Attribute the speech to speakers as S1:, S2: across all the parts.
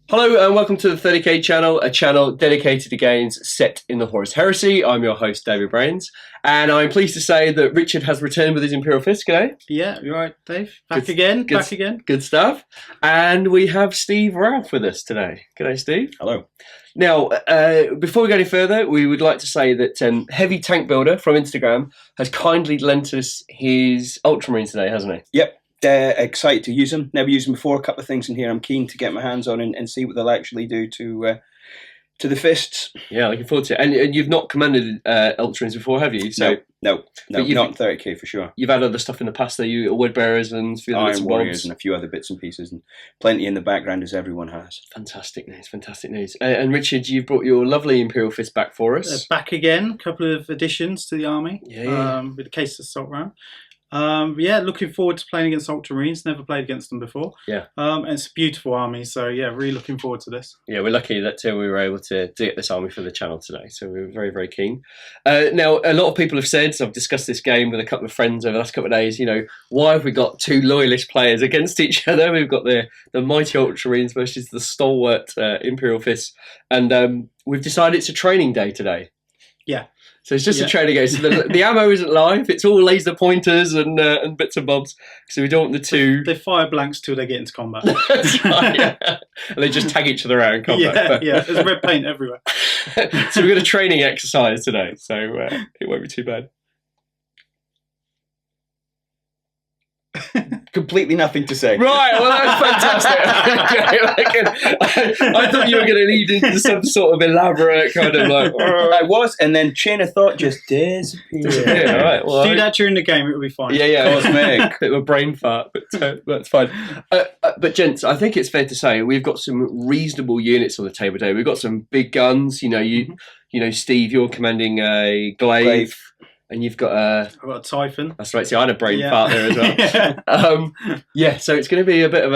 S1: Hello and welcome to the 30k channel, a channel dedicated to games set in the HORUS Heresy. I'm your host, David Brains, and I'm pleased to say that Richard has returned with his Imperial Fist today.
S2: Yeah, you're right, Dave. Back again.
S1: Good stuff. And we have Steve Ralph with us today. G'day, Steve.
S3: Hello.
S1: Now, before we go any further, we would like to say that Heavy Tank Builder from Instagram has kindly lent us his Ultramarines today, hasn't he?
S3: Yep. Excited to use them. Never used them before. A couple of things in here I'm keen to get my hands on and see what they'll actually do to the fists.
S1: Yeah, looking forward to it. And you've not commanded Ultramarines before, have you?
S3: So no, not 30k for sure.
S1: You've had other stuff in the past, though. You Wood Bearers and a few other
S3: Iron Warriors and a few other bits and pieces, and plenty in the background as everyone has.
S1: Fantastic news, fantastic news. And Richard, you've brought your lovely Imperial Fist back for us.
S2: Back again, a couple of additions to the army.
S1: Yeah.
S2: With the case of assault round. Yeah, looking forward to playing against Ultramarines. Never played against them before.
S1: Yeah.
S2: And it's a beautiful army, so yeah, really looking forward to this.
S1: Yeah, we're lucky that we were able to get this army for the channel today, so we were very, very keen. Now, a lot of people have said, so I've discussed this game with a couple of friends over the last couple of days, you know, why have we got two loyalist players against each other? We've got the mighty Ultramarines versus the stalwart Imperial Fists, and we've decided it's a training day today.
S2: Yeah.
S1: So it's just a training game. So the ammo isn't live. It's all laser pointers and bits and bobs. So we don't want the two.
S2: They fire blanks till they get into combat.
S1: That's right, yeah. And they just tag each other out in combat.
S2: Yeah, there's red paint everywhere.
S1: So we've got a training exercise today. So it won't be too bad.
S3: Completely nothing to say.
S1: Right, well that's fantastic. I thought you were going to lead into some sort of elaborate kind of like.
S3: I was, and then chain of thought just disappeared.
S1: Yeah, right. Well,
S2: do that during the game; it'll be fine.
S1: Yeah. Cosmic. Bit of a brain fart, but that's fine. But gents, I think it's fair to say we've got some reasonable units on the table today. We've got some big guns. You know, you know, Steve, you're commanding a glaive. And you've got
S2: I've got a Typhon.
S1: That's right. See, I had a brain fart there as well. So it's going to be a bit of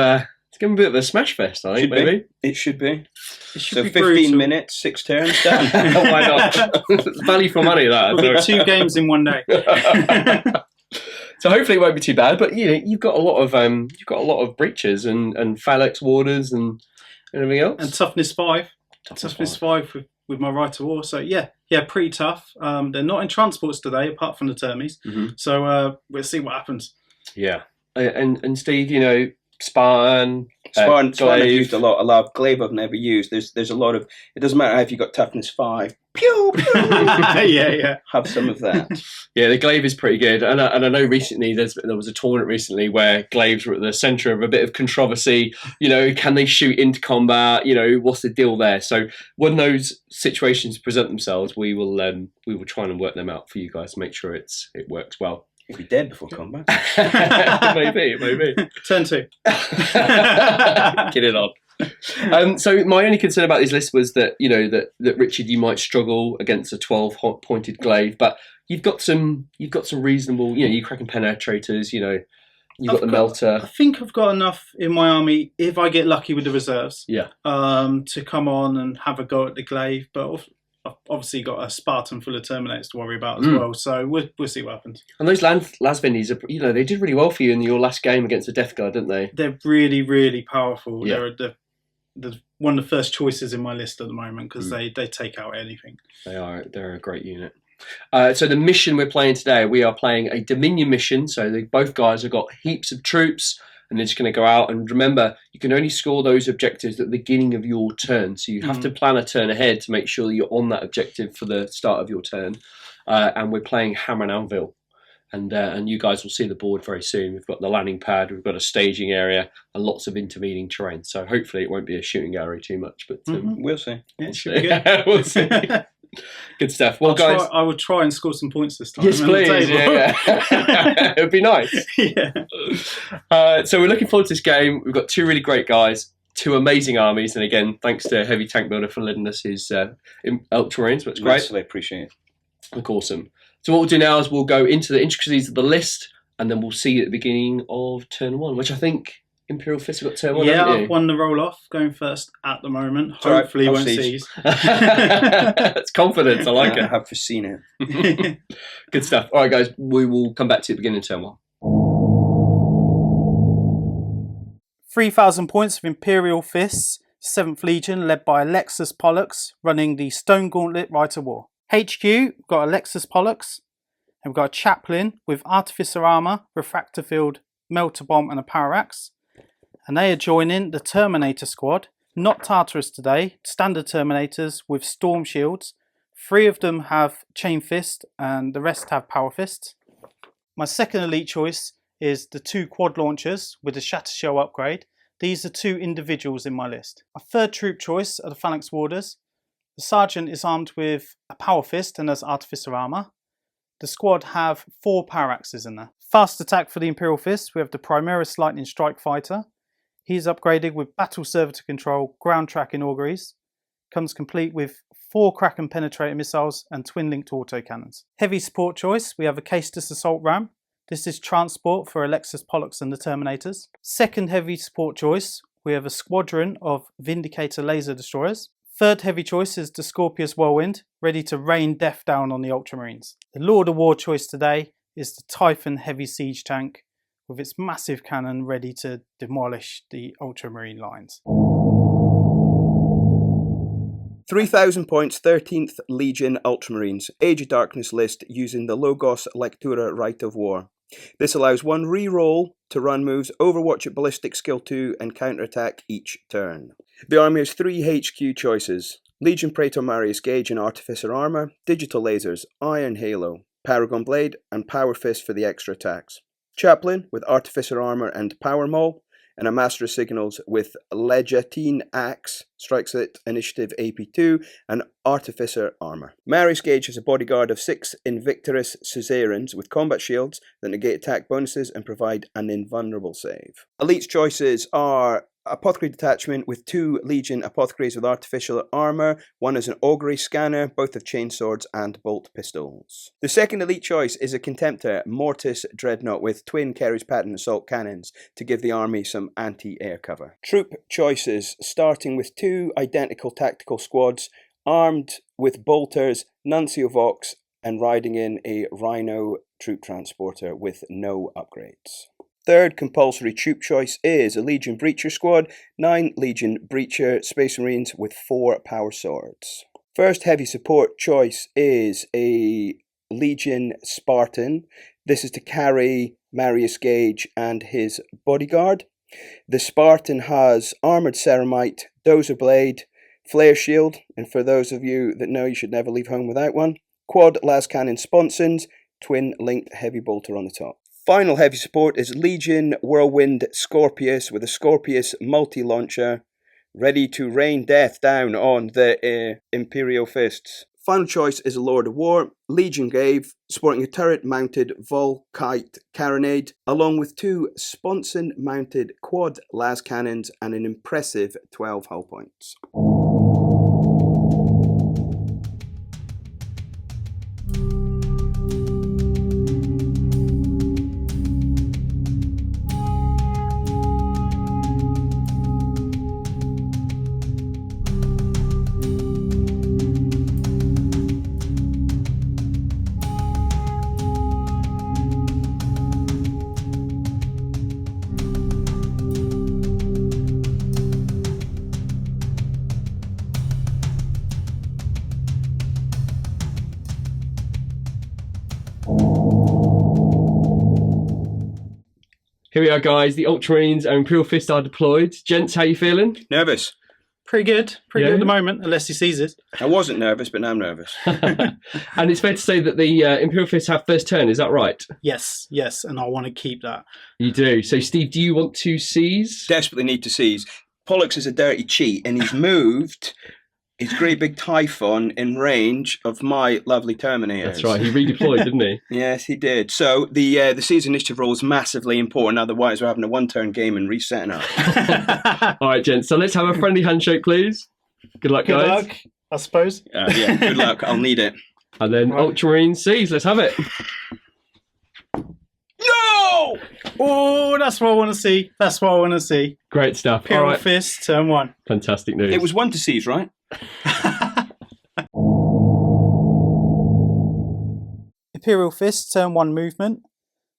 S1: a smash fest, I think. Maybe
S3: it should be.
S2: It should
S3: so
S2: be
S3: 15
S2: brutal.
S3: minutes, 6 turns. Done.
S1: Why not? It's value for money, that.
S2: We'll get 2 games in one day.
S1: So hopefully it won't be too bad. But you know, you've got a lot of breaches and phalanx warders and everything else.
S2: And toughness 5. Toughness 5 with my right to war. So yeah, pretty tough. They're not in transports today, apart from the Termies. So we'll see what happens.
S1: Yeah, and Steve, you know, Spartan
S3: I've used a lot. Glaive I've never used. There's a lot of. It doesn't matter if you've got toughness 5. Pew, pew.
S2: Yeah.
S3: Have some of that.
S1: Yeah, the glaive is pretty good, and I know recently there was a tournament recently where glaives were at the centre of a bit of controversy. You know, can they shoot into combat? You know, what's the deal there? So when those situations present themselves, we will try and work them out for you guys to make sure it works well.
S3: You'll be dead before combat.
S1: Maybe.
S2: Turn 2.
S1: Get it on. So my only concern about this list was that, you know, that Richard, you might struggle against a 12-pointed glaive, but you've got some reasonable, you know, you cracking penetrators, you know, you've got the melter.
S2: I think I've got enough in my army if I get lucky with the reserves.
S1: Yeah.
S2: To come on and have a go at the glaive, but I've obviously got a Spartan full of Terminators to worry about as well, so we'll see what happens.
S1: And those Lasvendis, you know, they did really well for you in your last game against the Death Guard, didn't they?
S2: They're really, really powerful.
S1: Yeah.
S2: They're one of the first choices in my list at the moment because they take out anything.
S1: They're a great unit. So the mission we're playing today, we are playing a Dominion mission. So both guys have got heaps of troops. And they're just going to go out. And remember, you can only score those objectives at the beginning of your turn. So you have to plan a turn ahead to make sure that you're on that objective for the start of your turn. And we're playing Hammer and Anvil. And you guys will see the board very soon. We've got the landing pad, we've got a staging area, and lots of intervening terrain. So hopefully it won't be a shooting gallery too much. But
S3: we'll see.
S2: Yeah, it should be good.
S1: We'll see. Good stuff. Well, guys,
S2: I would try and score some points this time.
S1: Yes, please. Yeah. It would be nice.
S2: Yeah.
S1: So we're looking forward to this game. We've got 2 really great guys, 2 amazing armies, and again, thanks to Heavy Tank Builder for lending us his Ultramarines. That's great.
S3: Massively appreciate it.
S1: Look awesome. So what we'll do now is we'll go into the intricacies of the list, and then we'll see you at the beginning of turn 1, which I think Imperial Fist have got turn 1.
S2: Yeah,
S1: haven't you?
S2: I've won the roll off, going first at the moment.
S3: It's all right,
S2: Hopefully,
S3: I'll
S2: won't
S3: seize.
S2: seize.
S1: That's confidence. I like
S3: I
S1: it.
S3: have foreseen it.
S1: Good stuff. All right, guys, we will come back to you at the beginning of turn 1.
S2: 3,000 points of Imperial Fists, 7th Legion led by Alexis Pollux running the Stone Gauntlet Rite of War. HQ, we've got Alexis Pollux, and we've got a Chaplain with Artificer Armour, Refractor Field, Melter Bomb and a Power Axe. And they are joining the Terminator squad, not Tartarus today, standard Terminators with Storm Shields. 3 of them have Chain Fist and the rest have Power Fists. My second elite choice is the 2 quad launchers with the Shatter Shell upgrade. These are 2 individuals in my list. My third troop choice are the Phalanx Warders. The Sergeant is armed with a Power Fist and has Artificer Armour. The squad have 4 Power Axes in there. Fast attack for the Imperial Fist, we have the Primaris Lightning Strike Fighter. He's upgraded with Battle Servitor Control, Ground Tracking Auguries. Comes complete with 4 Kraken Penetrator Missiles and Twin-Linked Autocannons. Heavy support choice, we have a Caestus Assault Ram. This is transport for Alexis Pollux and the Terminators. Second heavy support choice, we have a squadron of Vindicator Laser Destroyers. Third heavy choice is the Scorpius Whirlwind, ready to rain death down on the Ultramarines. The Lord of War choice today is the Typhon Heavy Siege Tank, with its massive cannon ready to demolish the Ultramarine lines.
S3: 3,000 points, 13th Legion Ultramarines. Age of Darkness list using the Logos Lectura Rite of War. This allows 1 reroll to run moves, Overwatch at Ballistic Skill 2 and counterattack each turn. The army has 3 HQ choices. Legion Praetor Marius Gage and Artificer Armour, Digital Lasers, Iron Halo, Paragon Blade and Power Fist for the extra attacks. Chaplain with Artificer Armour and Power Maul, and a Master of Signals with Legatine Axe, strikes at Initiative AP2, and Artificer Armour. Marius Gage has a bodyguard of 6 Invictus Suzerains with combat shields that negate attack bonuses and provide an invulnerable save. Elite's choices are Apothecary Detachment with 2 Legion Apothecaries with Artificial Armour, 1 is an Augury Scanner, both have chainswords and bolt pistols. The second elite choice is a Contemptor Mortis Dreadnought with twin Kerry's Pattern Assault Cannons to give the army some anti-air cover. Troop choices, starting with 2 identical tactical squads, armed with bolters, Nuncio Vox, and riding in a Rhino troop transporter with no upgrades. Third compulsory troop choice is a Legion Breacher squad, 9 Legion Breacher Space Marines with 4 Power Swords. First heavy support choice is a Legion Spartan. This is to carry Marius Gage and his bodyguard. The Spartan has Armoured Ceramite, Dozer Blade, Flare Shield, and for those of you that know you should never leave home without one, Quad Las Cannon Sponsons, Twin-Linked Heavy Bolter on the top. Final heavy support is Legion Whirlwind Scorpius with a Scorpius multi-launcher, ready to rain death down on the Imperial Fists. Final choice is a Lord of War, Legion Grave, sporting a turret-mounted Volkite carronade, along with 2 sponson-mounted quad las cannons and an impressive 12 hull points.
S1: Here we are, guys. The Ultramarines and Imperial Fist are deployed. Gents, how you feeling?
S3: Nervous.
S2: Pretty good at the moment, unless he sees it.
S3: I wasn't nervous, but now I'm nervous.
S1: And it's fair to say that the Imperial Fist have first turn, is that right?
S2: Yes, and I want to keep that.
S1: You do. So, Steve, do you want to seize?
S3: Desperately need to seize. Pollux is a dirty cheat, and he's moved his great big Typhon in range of my lovely Terminators.
S1: That's right, he redeployed, didn't he?
S3: Yes, he did. So the seize initiative roll is massively important, otherwise we're having a one-turn game and resetting up.
S1: All right, gents, so let's have a friendly handshake, please. Good luck, guys.
S2: Good luck, I suppose.
S3: Yeah, good luck. I'll need it.
S1: And then right. Ultramarine seize, let's have it.
S3: No!
S2: Oh, that's what I want to see.
S1: Great stuff.
S2: Imperial
S1: All right.
S2: Fist, turn 1.
S1: Fantastic news.
S3: It was 1 to seize, right?
S2: Imperial Fist, turn 1 movement.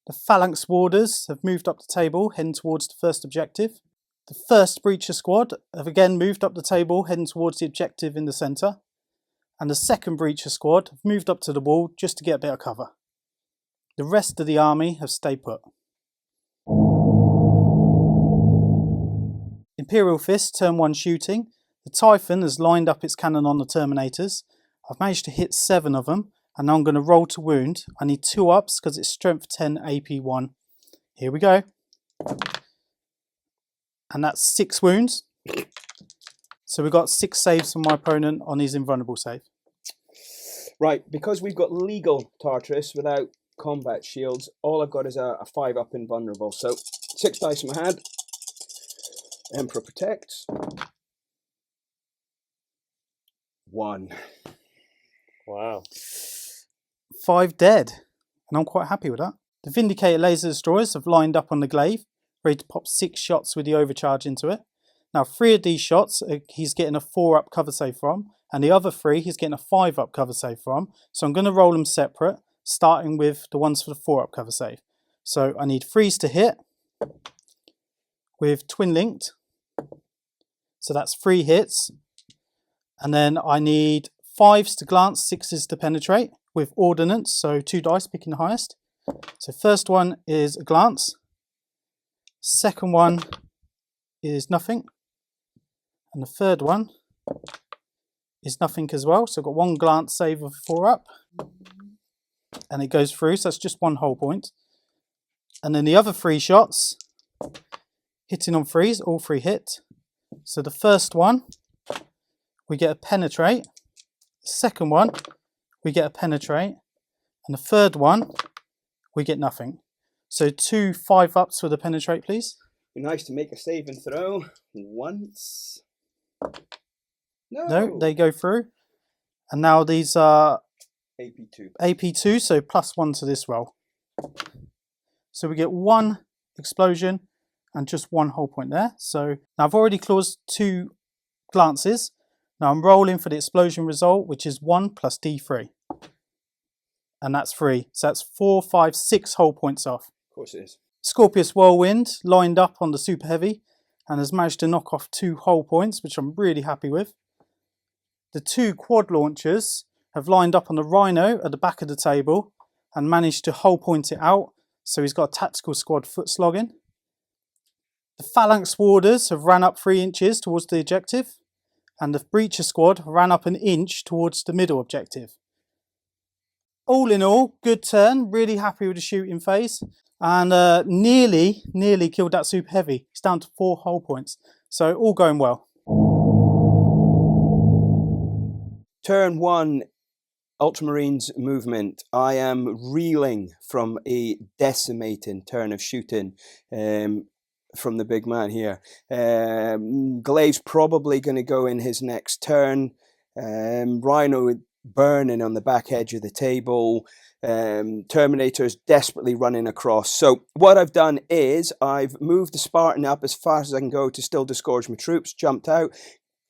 S2: The Phalanx Warders have moved up the table, heading towards the first objective. The first breacher squad have again moved up the table, heading towards the objective in the centre. And the second breacher squad have moved up to the wall just to get a bit of cover. The rest of the army have stayed put. Imperial Fist, turn 1 shooting. The Typhon has lined up its cannon on the Terminators. I've managed to hit 7 of them, and now I'm going to roll to wound. I need 2 ups because it's strength 10, AP 1. Here we go. And that's 6 wounds. So we've got 6 saves from my opponent on his invulnerable save.
S3: Right, because we've got legal Tartarus without combat shields, all I've got is a 5-up invulnerable. So 6 dice in my hand. Emperor protects. 1.
S4: Wow.
S2: 5 dead, and I'm quite happy with that. The Vindicator laser destroyers have lined up on the glaive, ready to pop 6 shots with the overcharge into it. Now 3 of these shots he's getting a 4-up cover save from, and the other 3 he's getting a 5-up cover save from. So I'm going to roll them separate, starting with the ones for the 4-up cover save. So I need 3s to hit with twin linked. So that's 3 hits. And then I need 5s to glance, 6s to penetrate with ordnance, so 2 dice, picking the highest. So first one is a glance. Second one is nothing. And the third one is nothing as well. So I've got 1 glance save of 4-up. And it goes through, so that's just 1 whole point. And then the other 3 shots, hitting on 3s, all 3 hit. So the first one, we get a penetrate. The second one, we get a penetrate. And the third one, we get nothing. So 2 5-ups for the penetrate, please.
S3: Be nice to make a save and throw once.
S2: No, they go through. And now these are
S3: AP2.
S2: AP2, so +1 to this roll. So we get 1 explosion and just 1 whole point there. So now I've already closed 2 glances. Now I'm rolling for the explosion result, which is 1 plus D3. And that's 3. So that's 4, 5, 6 whole points off.
S3: Of course it is.
S2: Scorpius Whirlwind lined up on the Super Heavy and has managed to knock off 2 whole points, which I'm really happy with. The 2 quad launchers have lined up on the Rhino at the back of the table and managed to whole point it out. So he's got a tactical squad foot slogging. The Phalanx Warders have ran up 3 inches towards the objective, and the Breacher Squad ran up 1 inch towards the middle objective. All in all, good turn, really happy with the shooting phase, and nearly killed that Super Heavy. It's down to 4 whole points, so all going well.
S3: Turn 1, Ultramarines movement. I am reeling from a decimating turn of shooting from the big man here. Glaive's probably going to go in his next turn. Rhino burning on the back edge of the table. Terminator's desperately running across. So what I've done is I've moved the Spartan up as fast as I can go to still disgorge my troops, jumped out,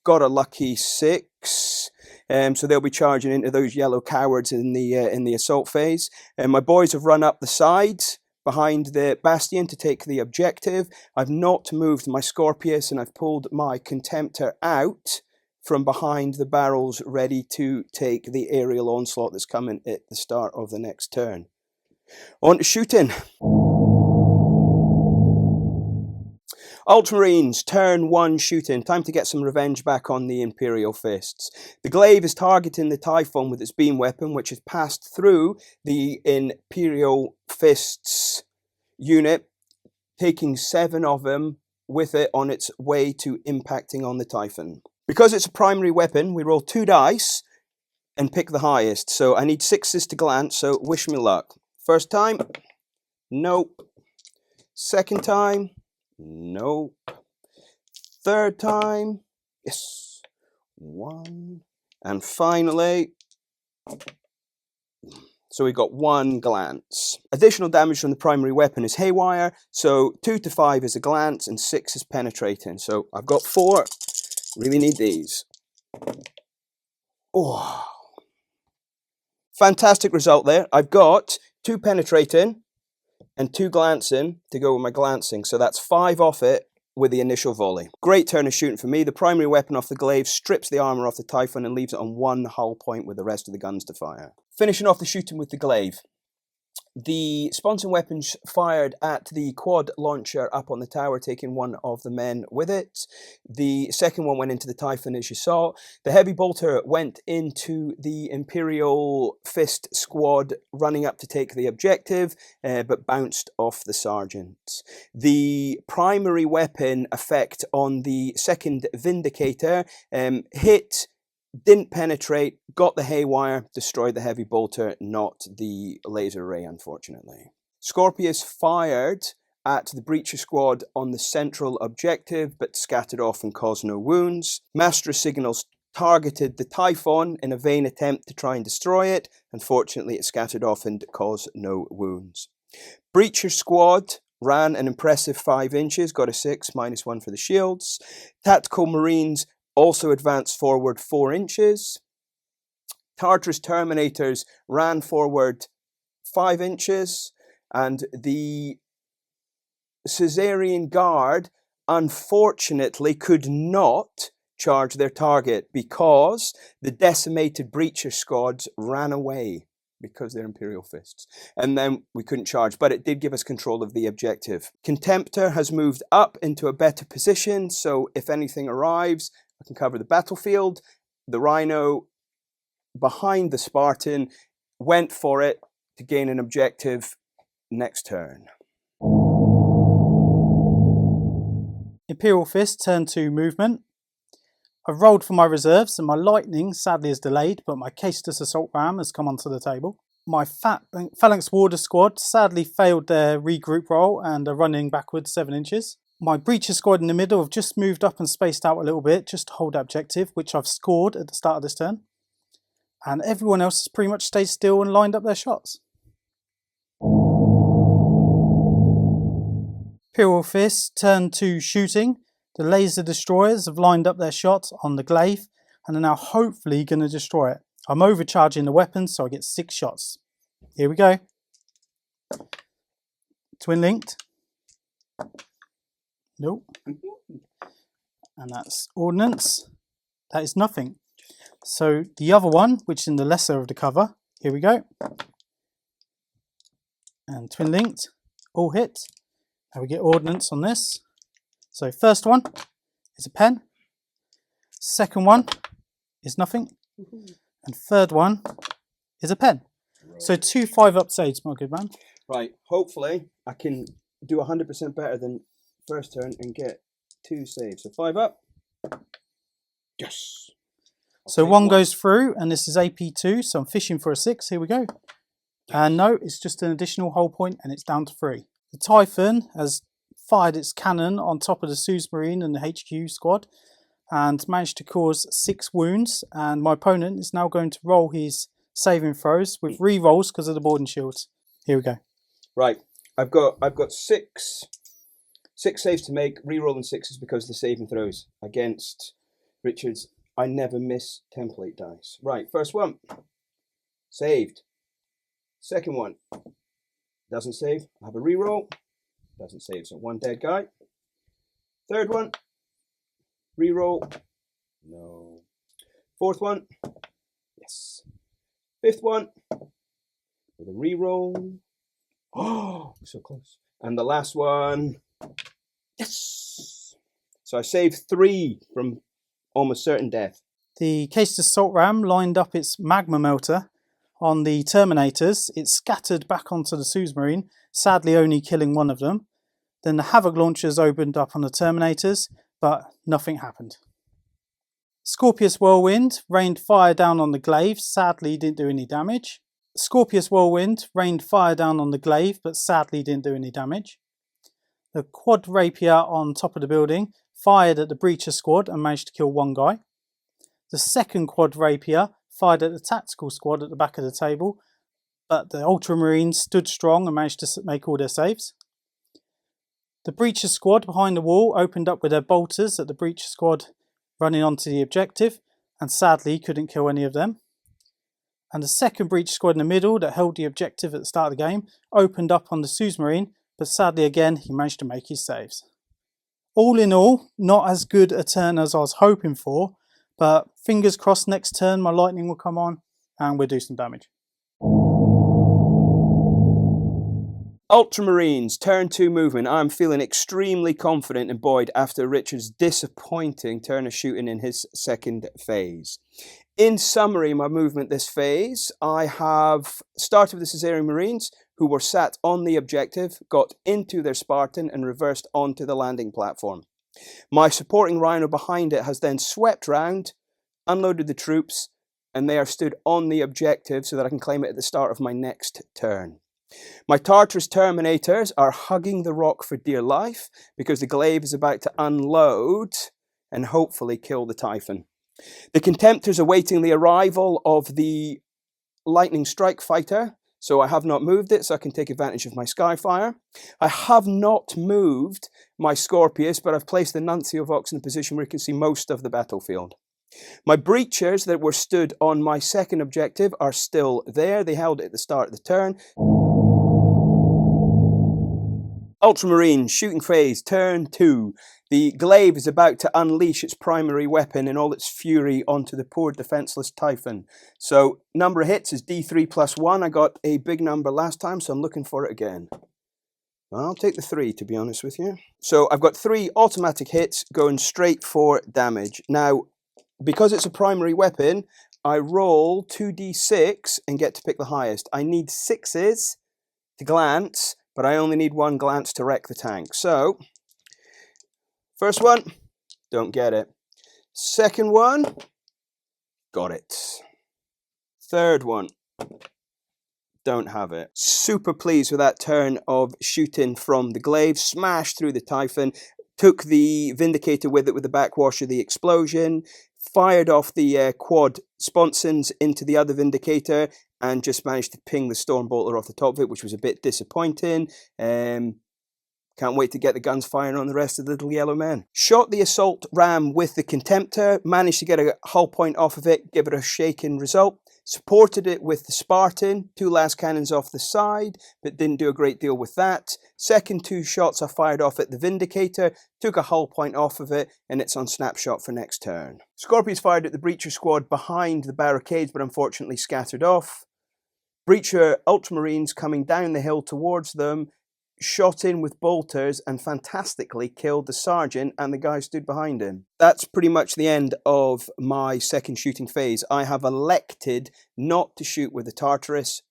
S3: got a lucky 6. So they'll be charging into those yellow cowards in the assault phase. And my boys have run up the sides behind the bastion to take the objective. I've not moved my Scorpius and I've pulled my Contemptor out from behind the barrels, ready to take the aerial onslaught that's coming at the start of the next turn. On to shooting. Ultramarines, turn 1 shooting. Time to get some revenge back on the Imperial Fists. The Glaive is targeting the Typhon with its beam weapon, which has passed through the Imperial Fists unit, taking 7 of them with it on its way to impacting on the Typhon. Because it's a primary weapon, we roll 2 dice and pick the highest. So I need 6s to glance, so wish me luck. First time, nope. Second time, nope. Third time, yes. 1. And finally, so we got 1 glance. Additional damage from the primary weapon is haywire, so 2 to 5 is a glance and 6 is penetrating. So I've got 4. Really need these. Oh, fantastic result there. I've got 2 penetrating and 2 glancing to go with my glancing. So that's 5 off it with the initial volley. Great turn of shooting for me. The primary weapon off the glaive strips the armour off the Typhon and leaves it on one hull point with the rest of the guns to fire. Finishing off the shooting with the glaive. The sponson weapons fired at the quad launcher up on the tower, taking one of the men with it. The second one went into the Typhon, as you saw. The heavy bolter went into the Imperial fist squad, running up to take the objective, but bounced off the sergeant. The primary weapon effect on the second Vindicator hit, didn't penetrate, got the haywire, destroyed the heavy bolter, not the laser ray, unfortunately. Scorpius fired at the breacher squad on the central objective, but scattered off and caused no wounds. Master Signals targeted the Typhon in a vain attempt to try and destroy it. Unfortunately, it scattered off and caused no wounds. Breacher squad ran an impressive 5 inches, got a 6, -1 for the shields. Tactical Marines also advanced forward 4 inches. Tartarus Terminators ran forward 5 inches. And the Caesarian Guard, unfortunately, could not charge their target because the decimated breacher squads ran away because they're Imperial fists. And then we couldn't charge, but it did give us control of the objective. Contemptor has moved up into a better position, so if anything arrives, I can cover the battlefield. The Rhino, behind the Spartan, went for it to gain an objective next turn.
S2: Imperial Fist turned to movement. I've rolled for my reserves and my lightning sadly is delayed, but my Caestus assault ram has come onto the table. My Phalanx Warder squad sadly failed their regroup roll and are running backwards 7 inches. My Breacher squad in the middle have just moved up and spaced out a little bit just to hold objective, which I've scored at the start of this turn. And everyone else has pretty much stayed still and lined up their shots. Imperial Fist turned to shooting. The laser destroyers have lined up their shots on the glaive and are now hopefully going to destroy it. I'm overcharging the weapons, so I get 6 shots. Here we go. Twin linked. Nope. And that's ordnance. That is nothing. So the other one, which is in the lesser of the cover, here we go. And twin linked, all hit. And we get ordnance on this. So first one is a pen. Second one is nothing. And third one is a pen. So 2 5-up saves, my good man.
S3: Right, hopefully I can do 100% better than first turn and get 2 saves. So 5 up. Yes.
S2: So one goes through, and this is AP2, so I'm fishing for a 6. Here we go. And no, it's just an additional hull point, and it's down to 3. The Typhon has fired its cannon on top of the Marine and the HQ squad, and managed to cause 6 wounds. And my opponent is now going to roll his saving throws with re-rolls because of the boarding shields. Here we go.
S3: Right, I've got 6 saves to make. Re-rolling 6s because the saving throws against Richard's. I never miss template dice. Right, first one. Saved. Second one. Doesn't save. I have a re-roll. Doesn't save, so 1 dead guy. Third one. Re-roll. No. Fourth one. Yes. Fifth one. With a re-roll. Oh, so close. And the last one. Yes. So I saved 3 from almost certain death.
S2: The Caestus assault ram lined up its magma melter on the Terminators. It scattered back onto the Marine, sadly only killing one of them. Then the Havoc launchers opened up on the Terminators, but nothing happened. Scorpius Whirlwind rained fire down on the glaive, sadly didn't do any damage. Scorpius Whirlwind rained fire down on the glaive, but sadly didn't do any damage. The quad rapier on top of the building fired at the breacher squad and managed to kill 1 guy. The second quad rapier fired at the tactical squad at the back of the table, but the Ultramarines stood strong and managed to make all their saves. The breacher squad behind the wall opened up with their bolters at the breacher squad running onto the objective, and sadly couldn't kill any of them. And the second breacher squad in the middle that held the objective at the start of the game opened up on the Marine, but sadly again he managed to make his saves. All in all, not as good a turn as I was hoping for, but fingers crossed next turn my lightning will come on and we'll do some damage.
S3: Ultramarines, turn 2 movement. I'm feeling extremely confident in Boyd after Richard's disappointing turn of shooting in his second phase. In summary, my movement this phase, I have started with the Caesarean Marines, who were sat on the objective, got into their Spartan and reversed onto the landing platform. My supporting Rhino behind it has then swept round, unloaded the troops, and they are stood on the objective so that I can claim it at the start of my next turn. My Tartarus Terminators are hugging the rock for dear life because the glaive is about to unload and hopefully kill the Typhon. The Contemptors are awaiting the arrival of the Lightning Strike Fighter, so I have not moved it so I can take advantage of my Skyfire. I have not moved my Scorpius, but I've placed the Nuncio Vox in a position where you can see most of the battlefield. My Breachers that were stood on my second objective are still there. They held it at the start of the turn. Ultramarines, shooting phase, turn 2. The glaive is about to unleash its primary weapon in all its fury onto the poor defenseless Typhon. So, number of hits is D3 plus 1. I got a big number last time, so I'm looking for it again. I'll take the 3, to be honest with you. So, I've got 3 automatic hits going straight for damage. Now, because it's a primary weapon, I roll 2d6 and get to pick the highest. I need 6s to glance, but I only need 1 glance to wreck the tank. So, first one, don't get it. Second one, got it. Third one, don't have it. Super pleased with that turn of shooting from the glaive. Smashed through the Typhon. Took the Vindicator with it with the backwash of the explosion. Fired off the quad sponsons into the other Vindicator. And just managed to ping the Stormbolter off the top of it, which was a bit disappointing. Can't wait to get the guns firing on the rest of the little yellow men. Shot the Assault Ram with the Contemptor. Managed to get a hull point off of it. Give it a shaken result. Supported it with the Spartan. 2 last cannons off the side, but didn't do a great deal with that. Second 2 shots I fired off at the Vindicator. Took a hull point off of it, and it's on snapshot for next turn. Scorpius fired at the Breacher squad behind the barricades, but unfortunately scattered off. Breacher Ultramarines coming down the hill towards them, shot in with bolters and fantastically killed the sergeant and the guy who stood behind him. That's pretty much the end of my second shooting phase. I have elected not to shoot with the Tartarus,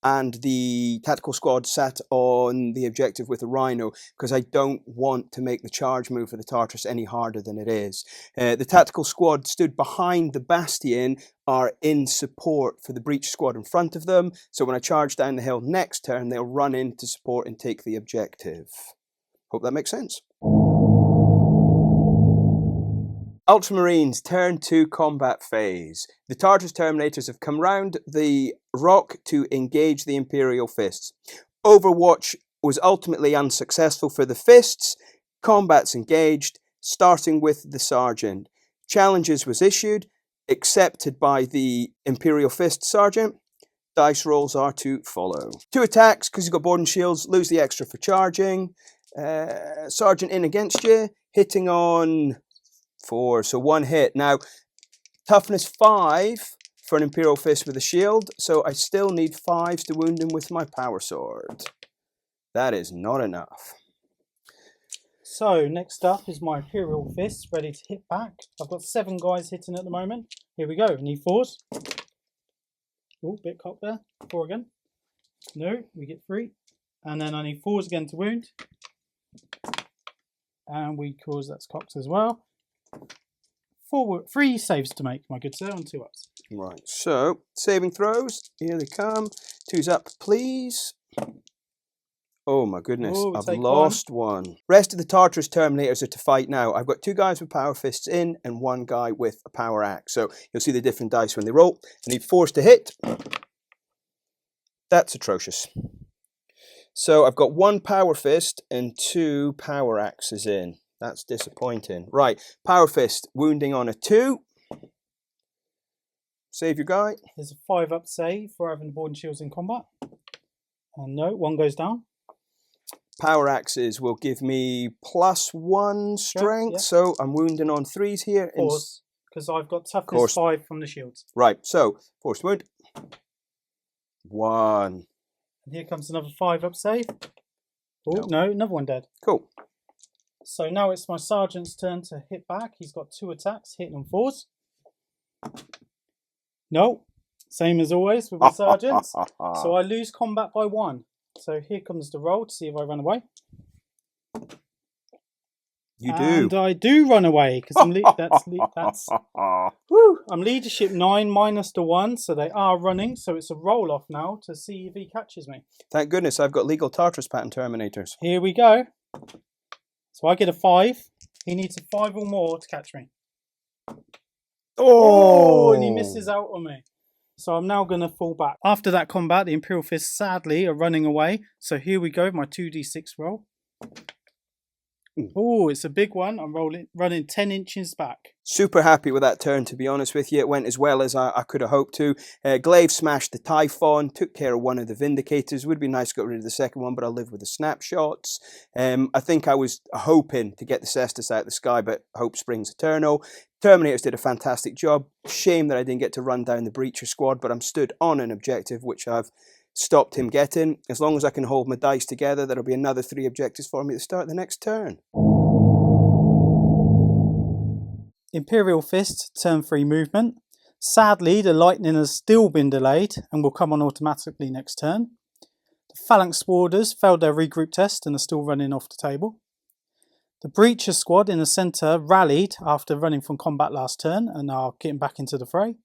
S3: and the tactical squad sat on the objective with the Rhino because I don't want to make the charge move for the Tartarus any harder than it is. The tactical squad stood behind the Bastion are in support for the breach squad in front of them, so when I charge down the hill next turn, they'll run in to support and take the objective. Hope that makes sense. Ultramarines, turn 2 combat phase. The Tartarus Terminators have come round the rock to engage the Imperial Fists. Overwatch was ultimately unsuccessful for the Fists. Combat's engaged, starting with the Sergeant. Challenges was issued, accepted by the Imperial Fist Sergeant. Dice rolls are to follow. 2 attacks, because you've got board and shields, lose the extra for charging. Sergeant in against you, hitting on 4, so 1 hit. Now, toughness 5 for an Imperial Fist with a shield, so I still need 5s to wound him with my power sword. That is not enough.
S2: So, next up is my Imperial Fist, ready to hit back. I've got 7 guys hitting at the moment. Here we go, I need 4s. Oh, bit cocked there. 4 again. No, we get 3. And then I need 4s again to wound. And we cause that's cocked as well. 3 saves to make, my good sir, on 2 ups.
S3: Right, so saving throws. Here they come. 2s up, please. Oh my goodness,
S2: Oh,
S3: I've lost one. Rest of the Tartarus Terminators are to fight now. I've got 2 guys with power fists in and 1 guy with a power axe. So you'll see the different dice when they roll. I need 4s to hit. That's atrocious. So I've got 1 power fist and 2 power axes in. That's disappointing. Right, power fist, wounding on a 2. Save your guy.
S2: There's a 5 up save for having the board and shields in combat. And no, 1 goes down.
S3: power axes will give me +1 strength,
S2: yeah.
S3: so I'm wounding on 3s here.
S2: Pause, because I've got toughness
S3: course.
S2: 5 from the shields.
S3: Right, so force wound. 1.
S2: And here comes another 5 up save. Oh, no, another one dead.
S3: Cool.
S2: So now it's my sergeant's turn to hit back. He's got 2 attacks, hitting on 4s. No, same as always with my sergeants. So I lose combat by 1. So here comes the roll to see if I run away.
S3: You do.
S2: And I do run away because I'm woo, I'm leadership 9 minus the 1, so they are running. So it's a roll off now to see if he catches me.
S3: Thank goodness I've got legal Tartarus pattern terminators.
S2: Here we go. So I get a 5. He needs a 5 or more to catch me. Oh, and he misses out on me. So I'm now going to fall back. After that combat, the Imperial Fists sadly are running away. So here we go, my 2d6 roll. Oh, it's a big one. I'm running 10 inches back.
S3: Super happy with that turn, to be honest with you. It went as well as I could have hoped to. Glaive smashed the Typhon, took care of one of the Vindicators. Would be nice to get rid of the second one, but I'll live with the snapshots. I think I was hoping to get the Cestus out of the sky, but hope springs eternal. Terminators did a fantastic job. Shame that I didn't get to run down the Breacher squad, but I'm stood on an objective, which I've stopped him getting. As long as I can hold my dice together, there'll be another 3 objectives for me to start the next turn.
S2: Imperial Fist, turn 3 movement. Sadly, the lightning has still been delayed and will come on automatically next turn. The Phalanx Warders failed their regroup test and are still running off the table. The Breacher squad in the centre rallied after running from combat last turn and are getting back into the fray.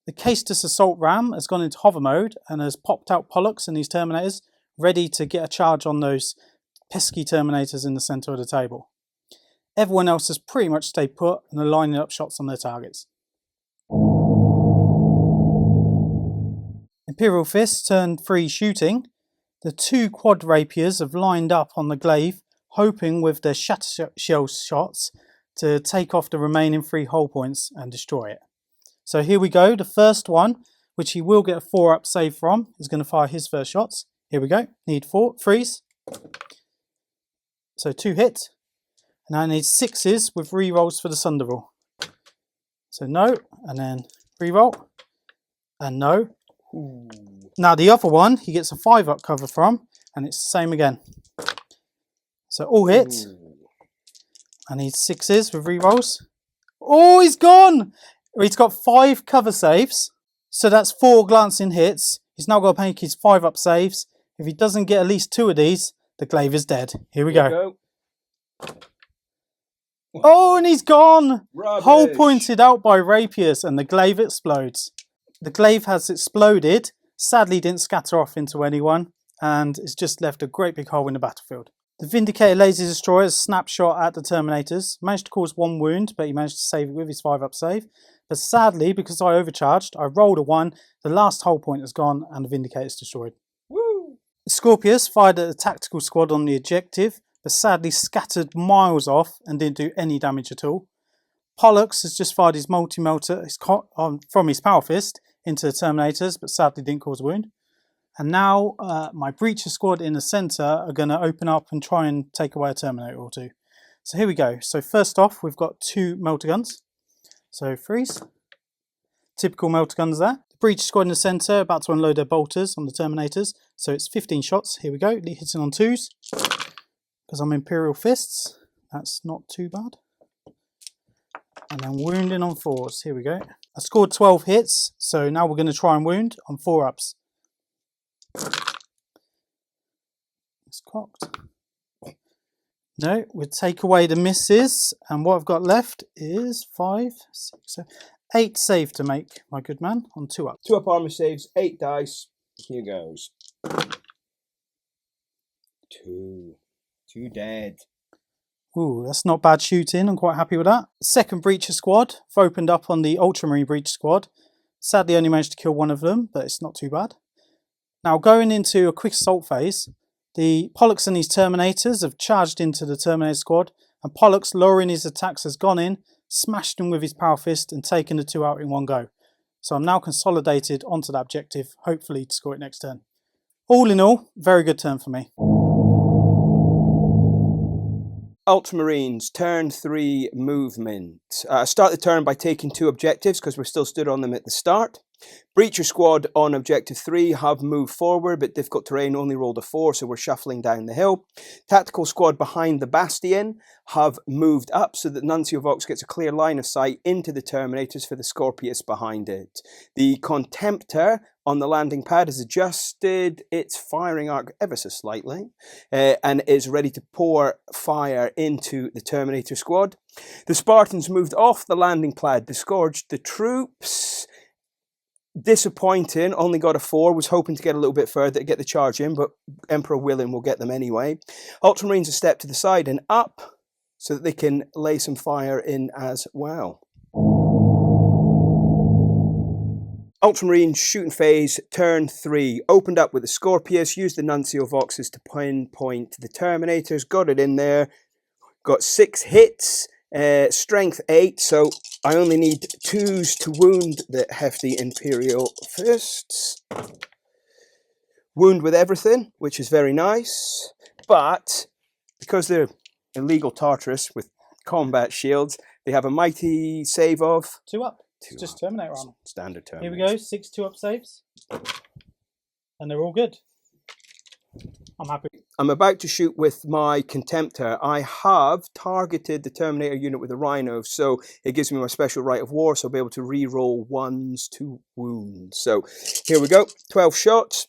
S2: The Caestus Assault Ram has gone into hover mode and has popped out Pollux and these Terminators, ready to get a charge on those pesky Terminators in the centre of the table. Everyone else has pretty much stayed put and are lining up shots on their targets. Imperial Fist turn 3 shooting. The 2 quad rapiers have lined up on the glaive, hoping with their shatter shell shots to take off the remaining 3 hull points and destroy it. So here we go. The first one, which he will get a 4-up save from, is going to fire his first shots. Here we go. Need 4. Freeze. So 2 hit. Now I need 6s with re-rolls for the Sunderval. So no, and then re-roll, and no. Ooh. Now the other one, he gets a 5-up cover from, and it's the same again. So all hit. Ooh. I need 6s with re-rolls. Oh, he's gone! He's got 5 cover saves, so that's 4 glancing hits. He's now got to make his 5-up saves. If he doesn't get at least 2 of these, the glaive is dead. Here we go. Oh, and he's gone!
S3: Rubbish.
S2: Hull pointed out by rapiers, and the glaive explodes. The glaive has exploded, sadly didn't scatter off into anyone, and it's just left a great big hole in the battlefield. The Vindicator Laser Destroyer has snapshot at the Terminators, managed to cause 1 wound, but he managed to save it with his 5-up save. But sadly, because I overcharged, I rolled a 1, the last hull point is gone, and the Vindicator's destroyed. Woo! The Scorpius fired at the tactical squad on the objective, but sadly scattered miles off and didn't do any damage at all. Pollux has just fired his multi-melter from his Power Fist into the Terminators, but sadly didn't cause a wound. And now my Breacher squad in the centre are going to open up and try and take away a Terminator or 2. So here we go. So first off, we've got 2 melter guns. So freeze. Typical melter guns there. The Breacher squad in the centre about to unload their bolters on the Terminators. So it's 15 shots. Here we go. Hitting on 2s. Because I'm Imperial Fists. That's not too bad. And then wounding on 4s. Here we go. I scored 12 hits. So now we're going to try and wound on 4-ups. It's cocked. No, we'll take away the misses, and what I've got left is 5, 6, 7, 8 save to make, my good man, on 2-up.
S3: 2-up armor saves, 8 dice. Here goes. 2. 2 dead.
S2: Ooh, that's not bad shooting. I'm quite happy with that. Second Breacher squad. I've opened up on the Ultramarine Breacher squad. Sadly, only managed to kill one of them, but it's not too bad. Now, going into a quick assault phase, the Pollux and his Terminators have charged into the Terminator squad, and Pollux, lowering his attacks, has gone in, smashed them with his Power Fist, and taken the 2 out in one go. So I'm now consolidated onto that objective, hopefully to score it next turn. All in all, very good turn for me.
S3: Ultramarines, turn 3 movement. Start the turn by taking 2 objectives because we're still stood on them at the start. Breacher squad on objective 3 have moved forward, but difficult terrain, only rolled a 4, so we're shuffling down the hill. Tactical squad behind the bastion have moved up so that Nuncio Vox gets a clear line of sight into the Terminators for the Scorpius behind it. The Contemptor on the landing pad has adjusted its firing arc ever so slightly and is ready to pour fire into the Terminator squad. The Spartans moved off the landing pad, disgorged the troops. Disappointing, only got a 4, was hoping to get a little bit further to get the charge in, but Emperor willing will get them anyway. Ultramarines a step to the side and up so that they can lay some fire in as well. Ultramarines shooting phase, turn 3, opened up with the Scorpius, used the Nuncio Voxes to pinpoint the Terminators, got it in there, got 6 hits. Strength 8, so I only need 2s to wound the hefty Imperial fists. Wound with everything, which is very nice, but because they're illegal Tartarus with combat shields, they have a mighty save of
S2: 2 up.
S3: 2
S2: It's just
S3: up.
S2: Terminator armor.
S3: Standard term.
S2: Here we go, 6 2-up saves. And they're all good. I'm happy.
S3: I'm about to shoot with my Contemptor. I have targeted the Terminator unit with a Rhino, so it gives me my special right of war, so I'll be able to re-roll 1s to wound. So here we go, 12 shots.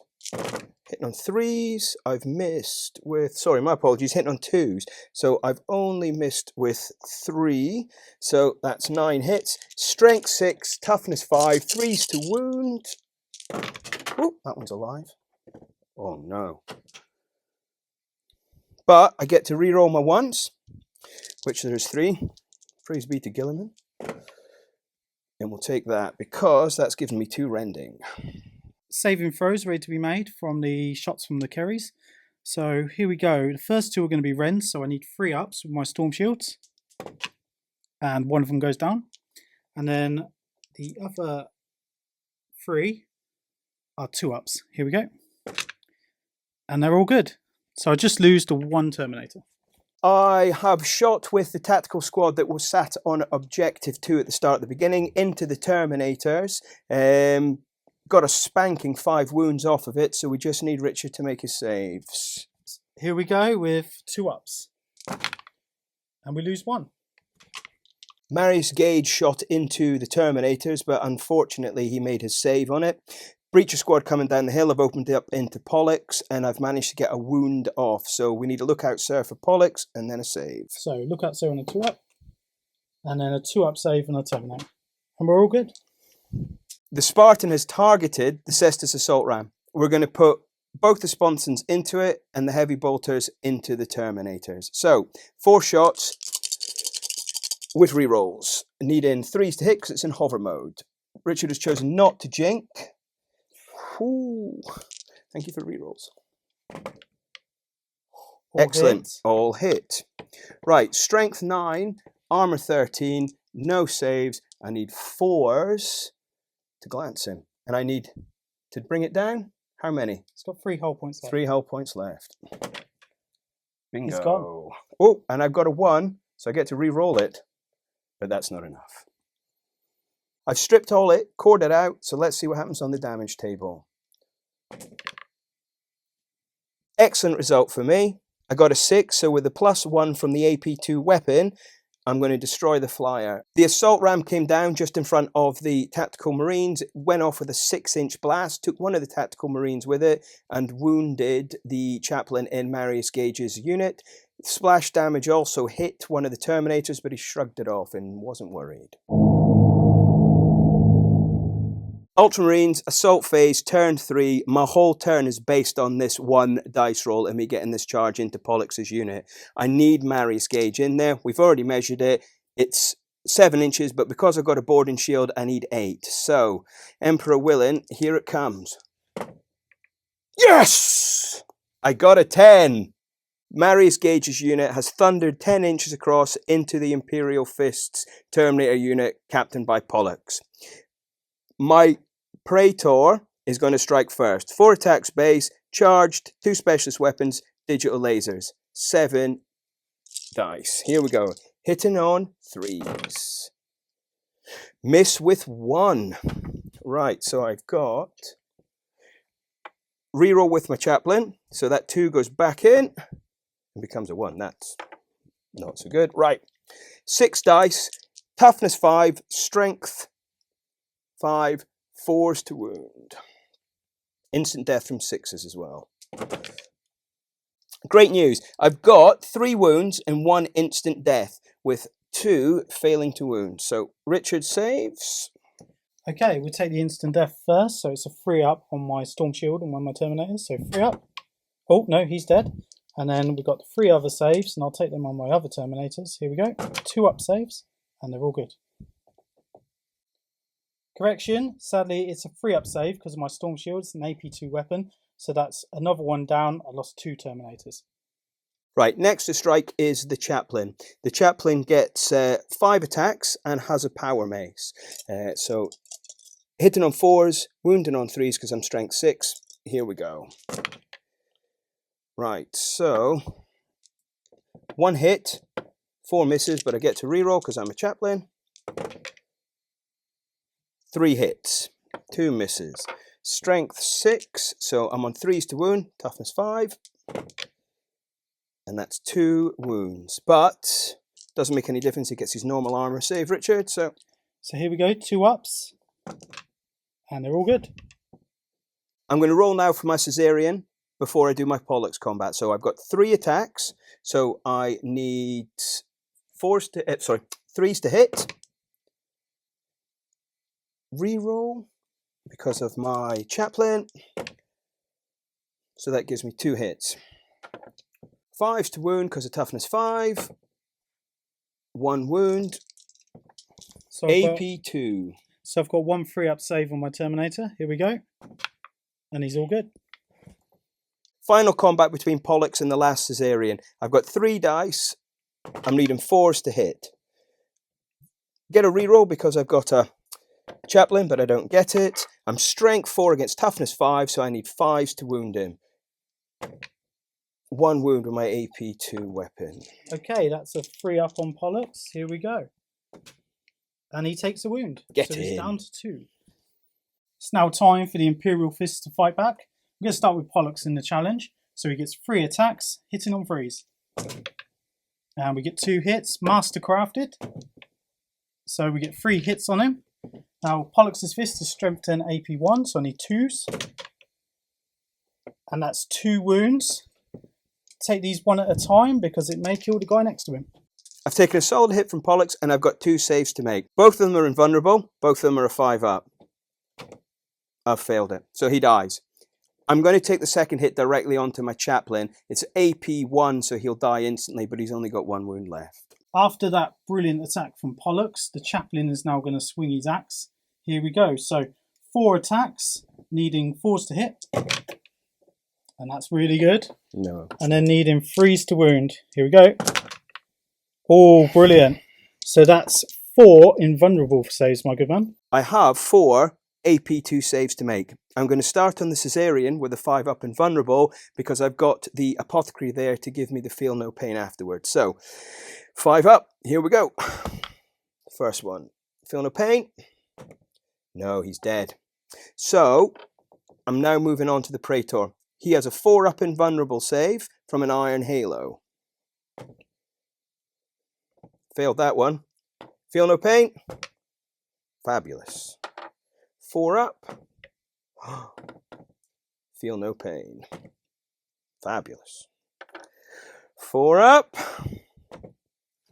S3: Hitting on 3s. I've missed with, sorry, my apologies, hitting on 2s. So I've only missed with 3. So that's 9 hits. Strength 6, toughness 5, 3s to wound. Oh, that one's alive. Oh no. But I get to re-roll my 1s, which there's 3. Praise be to Gilliman. And we'll take that because that's given me 2 rending.
S2: Saving throws ready to be made from the shots from the Kerrys. So here we go. The first 2 are going to be rends, so I need 3 ups with my storm shields. And one of them goes down. And then the other 3 are 2 ups. Here we go. And they're all good. So I just lose to 1 Terminator.
S3: I have shot with the tactical squad that was sat on objective 2 at the start of the beginning into the Terminators. Got a spanking 5 wounds off of it, so we just need Richard to make his saves.
S2: Here we go with 2 ups. And we lose 1.
S3: Marius Gage shot into the Terminators, but unfortunately he made his save on it. Breacher squad coming down the hill. I've opened it up into Pollux, and I've managed to get a wound off. So we need a lookout sir for Pollux, and then a save.
S2: So lookout sir on a 2 up. And then a 2 up save and a Terminator. And we're all good.
S3: The Spartan has targeted the Cestus Assault Ram. We're going to put both the Sponsons into it and the Heavy Bolters into the Terminators. So 4 shots with rerolls. Needing 3s to hit because it's in hover mode. Richard has chosen not to jink. Ooh, thank you for rerolls. Excellent.
S2: Hit.
S3: All hit. Right, strength 9, armor 13, no saves. I need 4s to glance him. And I need to bring it down. How many?
S2: It's got 3 hull points left.
S3: 3 hull points left. Bingo.
S2: He's gone.
S3: Oh, and I've got a 1, so I get to re-roll it. But that's not enough. I've stripped all it, cored it out, so let's see what happens on the damage table. Excellent result for me. I got a 6, so with the +1 from the AP2 weapon, I'm going to destroy the flyer. The assault ram came down just in front of the tactical marines. It went off with a 6-inch blast, took one of the tactical marines with it, and wounded the chaplain in Marius Gage's unit. Splash damage also hit one of the Terminators, but he shrugged it off and wasn't worried. Ultramarines, assault phase, turn 3. My whole turn is based on this 1 dice roll and me getting this charge into Pollux's unit. I need Marius Gage in there. We've already measured it. It's 7 inches, but because I've got a boarding shield, I need 8. So, Emperor willing, here it comes. Yes! I got a 10. Marius Gage's unit has thundered 10 inches across into the Imperial Fists Terminator unit, captained by Pollux. My Praetor is going to strike first. 4 attacks base, charged, 2 specialist weapons, digital lasers. 7 dice. Here we go. Hitting on 3s. Miss with 1. Right, so I've got reroll with my chaplain. So that 2 goes back in and becomes a 1. That's not so good. Right, 6 dice. Toughness 5, strength 5, 4s to wound. Instant death from 6s as well. Great news. I've got 3 wounds and 1 instant death with 2 failing to wound. So Richard saves.
S2: Okay, we'll take the instant death first. So it's a 3 up on my Storm Shield and one of my Terminators. So 3 up. Oh, no, he's dead. And then we've got the 3 other saves, and I'll take them on my other Terminators. Here we go. 2 up saves, and they're all good. Correction, sadly, it's a 3 up save because of my Storm Shield. It's an AP2 weapon. So that's another 1 down. I lost 2 Terminators.
S3: Right, next to strike is the chaplain. The chaplain gets 5 attacks and has a power mace. So hitting on 4s, wounding on 3s because I'm strength 6. Here we go. Right, so 1 hit, 4 misses, but I get to reroll because I'm a chaplain. 3 hits, 2 misses. Strength 6, so I'm on 3s to wound, toughness 5. And that's 2 wounds. But doesn't make any difference, he gets his normal armor save, Richard. So
S2: here we go, 2 ups. And they're all good.
S3: I'm going to roll now for my Caesarean before I do my Pollux combat. So I've got 3 attacks. So I need 3s to hit. Reroll because of my chaplain. So that gives me 2 hits. 5s to wound because of toughness 5. 1 wound.
S2: So
S3: AP2.
S2: So I've got 1 3 up save on my Terminator. Here we go. And he's all good.
S3: Final combat between Pollux and the last Caesarean. I've got 3 dice. I'm needing 4s to hit. Get a reroll because I've got a chaplain, but I don't get it. I'm strength 4 against toughness 5, so I need 5s to wound him. 1 wound with my AP2 weapon.
S2: Okay, that's a 3 up on Pollux. Here we go. And he takes a wound.
S3: Get
S2: so he's
S3: in.
S2: down to 2. It's now time for the Imperial Fist to fight back. We're going to start with Pollux in the challenge. So he gets 3 attacks, hitting on 3s. And we get 2 hits, mastercrafted. So we get 3 hits on him. Now Pollux's Fist is strength 10 AP1, so I need 2s. And that's 2 wounds. Take these one at a time because it may kill the guy next to him.
S3: I've taken a solid hit from Pollux and I've got 2 saves to make. Both of them are invulnerable. Both of them are a 5 up. I've failed it. So he dies. I'm going to take the second hit directly onto my chaplain. It's AP1, so he'll die instantly, but he's only got 1 wound left.
S2: After that brilliant attack from Pollux, the chaplain is now going to swing his axe. Here we go. So 4 attacks, needing 4s to hit. And that's really good.
S3: No.
S2: And then needing 3s to wound. Here we go. Oh, brilliant. So that's 4 invulnerable saves, my good man.
S3: I have 4 AP2 saves to make. I'm going to start on the Caesarean with a 5 up invulnerable because I've got the apothecary there to give me the feel no pain afterwards. So 5 up, here we go. First one, feel no pain. No, he's dead. So I'm now moving on to the Praetor. He has a 4 up invulnerable save from an Iron Halo. Failed that one. Feel no pain. Fabulous. 4 up. Feel no pain. Fabulous. 4 up.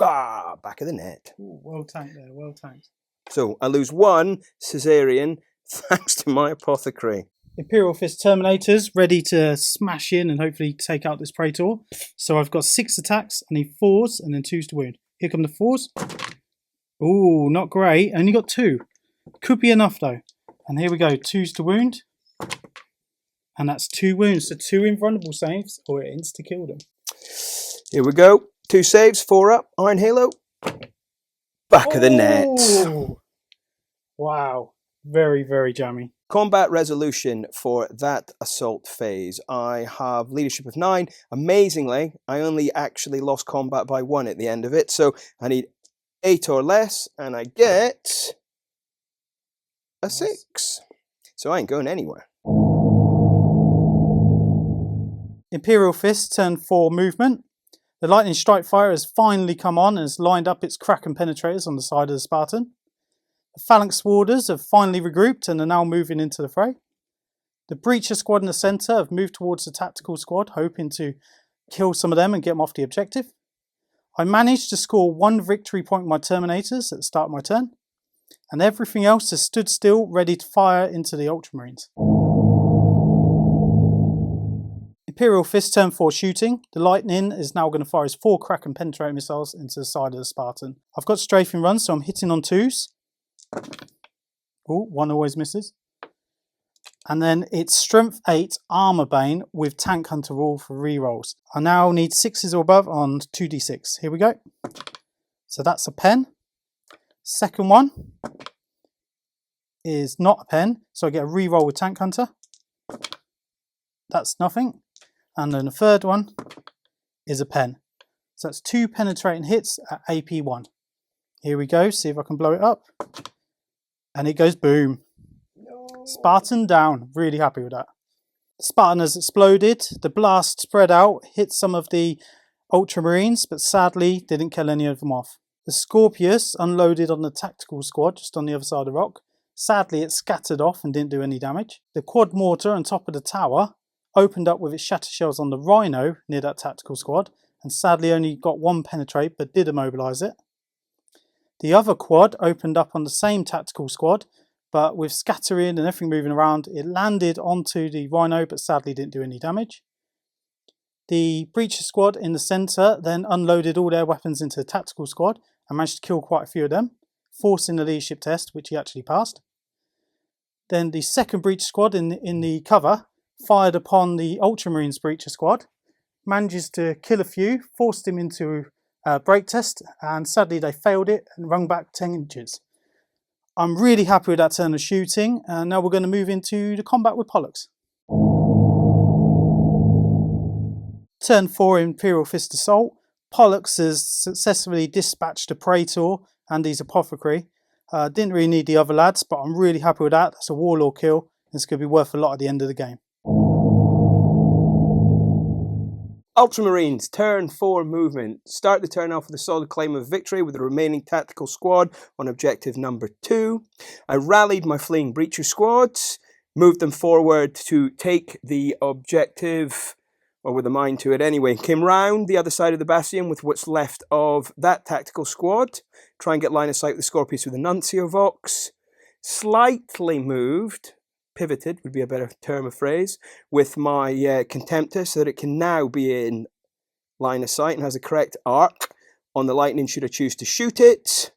S3: Ah, back of the net.
S2: Ooh, well tanked there, well tanked.
S3: So I lose 1 Caesarean thanks to my apothecary.
S2: Imperial Fist Terminators ready to smash in and hopefully take out this Praetor. So I've got 6 attacks. I need 4s and then 2s to wound. Here come the 4s. Ooh, not great. Only got 2. Could be enough though. And here we go. 2s to wound. And that's 2 wounds. So 2 invulnerable saves or it insta-killed him.
S3: Here we go. 2 saves, 4 up. Iron Halo. Back of the net.
S2: Wow. Very, very jammy.
S3: Combat resolution for that assault phase. I have leadership of 9. Amazingly, I only actually lost combat by 1 at the end of it. So I need 8 or less, and I get a 6. So I ain't going anywhere.
S2: Imperial Fist, turn 4 movement. The Lightning Strike Fire has finally come on and has lined up its Kraken penetrators on the side of the Spartan. The Phalanx Warders have finally regrouped and are now moving into the fray. The Breacher Squad in the centre have moved towards the Tactical Squad, hoping to kill some of them and get them off the objective. I managed to score 1 victory point with my Terminators at the start of my turn, and everything else has stood still, ready to fire into the Ultramarines. Imperial Fist, turn 4 shooting. The Lightning is now going to fire his 4 Kraken penetrating missiles into the side of the Spartan. I've got strafing runs, so I'm hitting on 2s. Oh, 1 always misses. And then it's Strength 8 Armor Bane with Tank Hunter rule for rerolls. I now need 6s or above on 2d6. Here we go. So that's a pen. Second one is not a pen, so I get a reroll with Tank Hunter. That's nothing. And then the third one is a pen. So that's 2 penetrating hits at AP1. Here we go, see if I can blow it up. And it goes boom. No. Spartan down. Really happy with that. The Spartan has exploded. The blast spread out, hit some of the Ultramarines, but sadly didn't kill any of them off. The Scorpius unloaded on the Tactical Squad just on the other side of the rock. Sadly, it scattered off and didn't do any damage. The Quad Mortar on top of the tower opened up with its shatter shells on the Rhino near that Tactical Squad, and sadly only got 1 penetrate but did immobilise it. The other quad opened up on the same Tactical Squad, but with scattering and everything moving around, it landed onto the Rhino but sadly didn't do any damage. The Breacher Squad in the centre then unloaded all their weapons into the Tactical Squad and managed to kill quite a few of them, forcing the leadership test, which he actually passed. Then the second Breacher Squad in the cover fired upon the Ultramarines Breacher Squad, manages to kill a few, forced him into a break test, and sadly they failed it and rung back 10 inches. I'm really happy with that turn of shooting, and now we're going to move into the combat with Pollux. Turn 4 Imperial Fist Assault. Pollux has successfully dispatched a Praetor and his Apothecary. Didn't really need the other lads, but I'm really happy with that. That's a Warlord kill. It's going to be worth a lot at the end of the game.
S3: Ultramarines, turn 4 movement. Start the turn off with a solid claim of victory with the remaining tactical squad on objective number 2. I rallied my fleeing Breacher squads, moved them forward to take the objective, or with a mind to it anyway. Came round the other side of the bastion with what's left of that tactical squad. Try and get line of sight with the Scorpius with the Nuncio Vox. Slightly moved, pivoted would be a better term of phrase, with my Contemptor so that it can now be in line of sight and has a correct arc on the lightning should I choose to shoot it.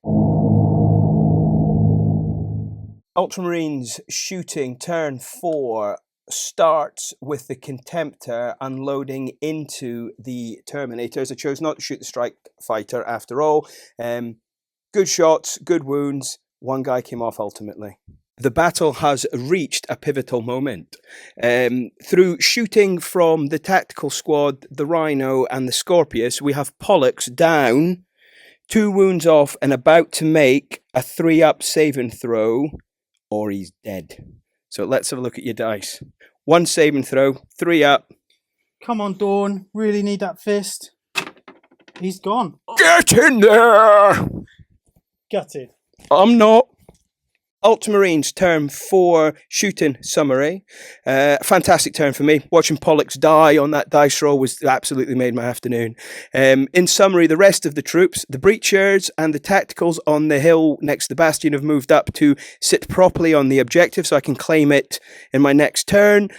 S3: Ultramarines shooting turn 4 starts with the Contemptor unloading into the Terminators. I chose not to shoot the Strike Fighter after all. Good shots, good wounds. 1 guy came off ultimately. The battle has reached a pivotal moment. Through shooting from the tactical squad, the Rhino and the Scorpius, we have Pollux down, 2 wounds off and about to make a 3-up saving throw, or he's dead. So let's have a look at your dice. 1 saving throw, 3 up.
S2: Come on, Dawn. Really need that fist. He's gone.
S3: Get in there!
S2: Gutted.
S3: I'm not. Ultramarines turn 4 shooting summary. Fantastic turn for me. Watching Pollux die on that dice roll was absolutely made my afternoon. In summary, the rest of the troops, the Breachers and the Tacticals on the hill next to the Bastion have moved up to sit properly on the objective so I can claim it in my next turn.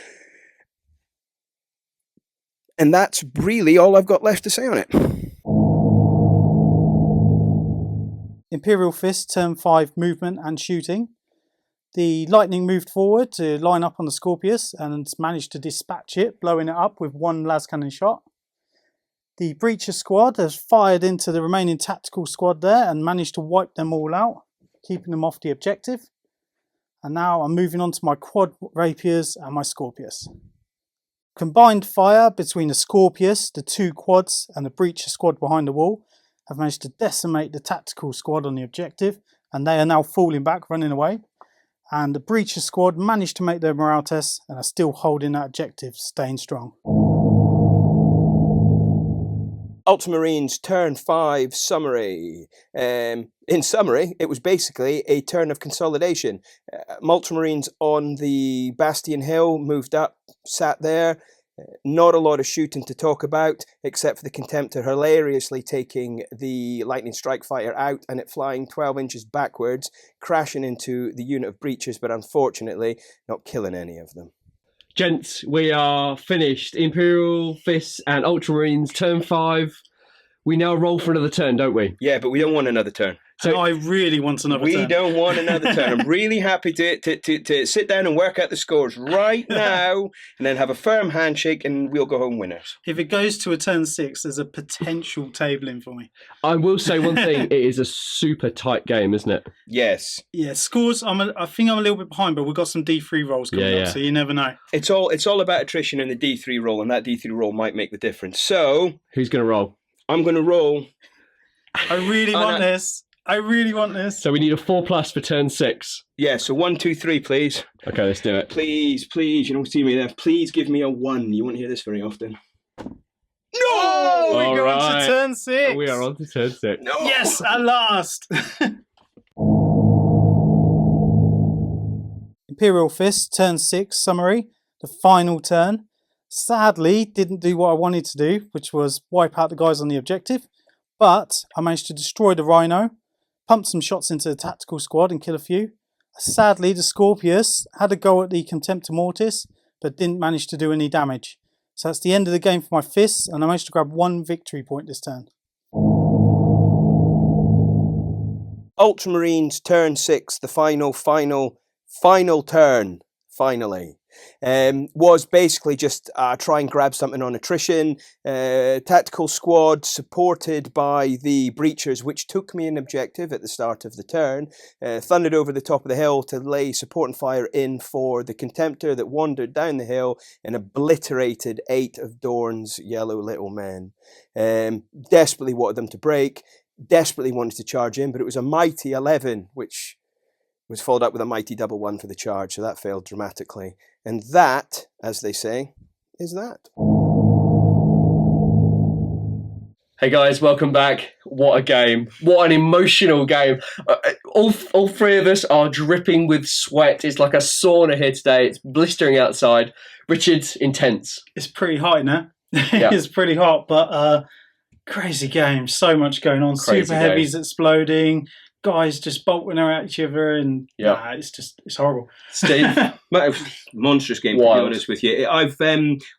S3: And that's really all I've got left to say on it.
S2: Imperial Fist, turn 5 movement and shooting. The Lightning moved forward to line up on the Scorpius and managed to dispatch it, blowing it up with 1 las cannon shot. The Breacher squad has fired into the remaining tactical squad there and managed to wipe them all out, keeping them off the objective. And now I'm moving on to my quad rapiers and my Scorpius. Combined fire between the Scorpius, the 2 quads and the breacher squad behind the wall have managed to decimate the tactical squad on the objective, and they are now falling back, running away. And the breacher squad managed to make their morale test and are still holding that objective, staying strong.
S3: Ultramarines turn 5 summary. In summary, it was basically a turn of consolidation. Ultramarines on the Bastion Hill moved up, sat there. Not a lot of shooting to talk about, except for the Contemptor hilariously taking the Lightning Strike Fighter out and it flying 12 inches backwards, crashing into the unit of breachers, but unfortunately not killing any of them.
S1: Gents, we are finished. Imperial, Fists and Ultramarines, turn 5. We now roll for another turn, don't we?
S3: Yeah, but we don't want another turn.
S2: So I really want another turn.
S3: We don't want another turn. I'm really happy to sit down and work out the scores right now and then have a firm handshake and we'll go home winners.
S2: If it goes to a turn 6, there's a potential tabling for me.
S1: I will say one thing, it is a super tight game, isn't it?
S3: Yes.
S2: Yeah, scores, I think I'm a little bit behind, but we've got some D3 rolls coming up, so you never know.
S3: It's all about attrition in the D3 roll, and that D3 roll might make the difference. So...
S1: who's going to roll?
S3: I'm going to roll.
S2: I really want this. I really want this.
S1: So we need a 4+ for turn 6.
S3: Yeah, so 1, 2, 3, please.
S1: Okay, let's do it.
S3: Please, you don't see me there. Please give me a 1. You won't hear this very often. No!
S2: We're going to turn 6.
S1: We are on to turn 6.
S3: No!
S2: Yes, at last. Imperial Fist, turn 6 summary. The final turn. Sadly, didn't do what I wanted to do, which was wipe out the guys on the objective. But I managed to destroy the Rhino, pump some shots into the tactical squad and kill a few. Sadly, the Scorpius had a go at the Contemptor Mortis, but didn't manage to do any damage. So that's the end of the game for my Fists, and I managed to grab 1 victory point this turn.
S3: Ultramarines turn 6, the final turn, finally. Was basically just try and grab something on attrition. Tactical squad supported by the breachers, which took me an objective at the start of the turn, thundered over the top of the hill to lay support and fire in for the Contemptor that wandered down the hill and obliterated 8 of Dorn's yellow little men. Desperately wanted them to break, desperately wanted to charge in, but it was a mighty 11, which was followed up with a mighty double 1 for the charge, so that failed dramatically. And that, as they say, is that.
S1: Hey guys, welcome back. What a game. What an emotional game. All 3 of us are dripping with sweat. It's like a sauna here today. It's blistering outside. Richard's intense.
S2: It's pretty hot now.
S1: Yeah.
S2: It's pretty hot, but crazy game. So much going on.
S1: Crazy
S2: Super heavies exploding. Guys just bolting at each other, and it's horrible.
S1: Steve,
S3: monstrous game.
S1: Wild.
S3: To be honest with you,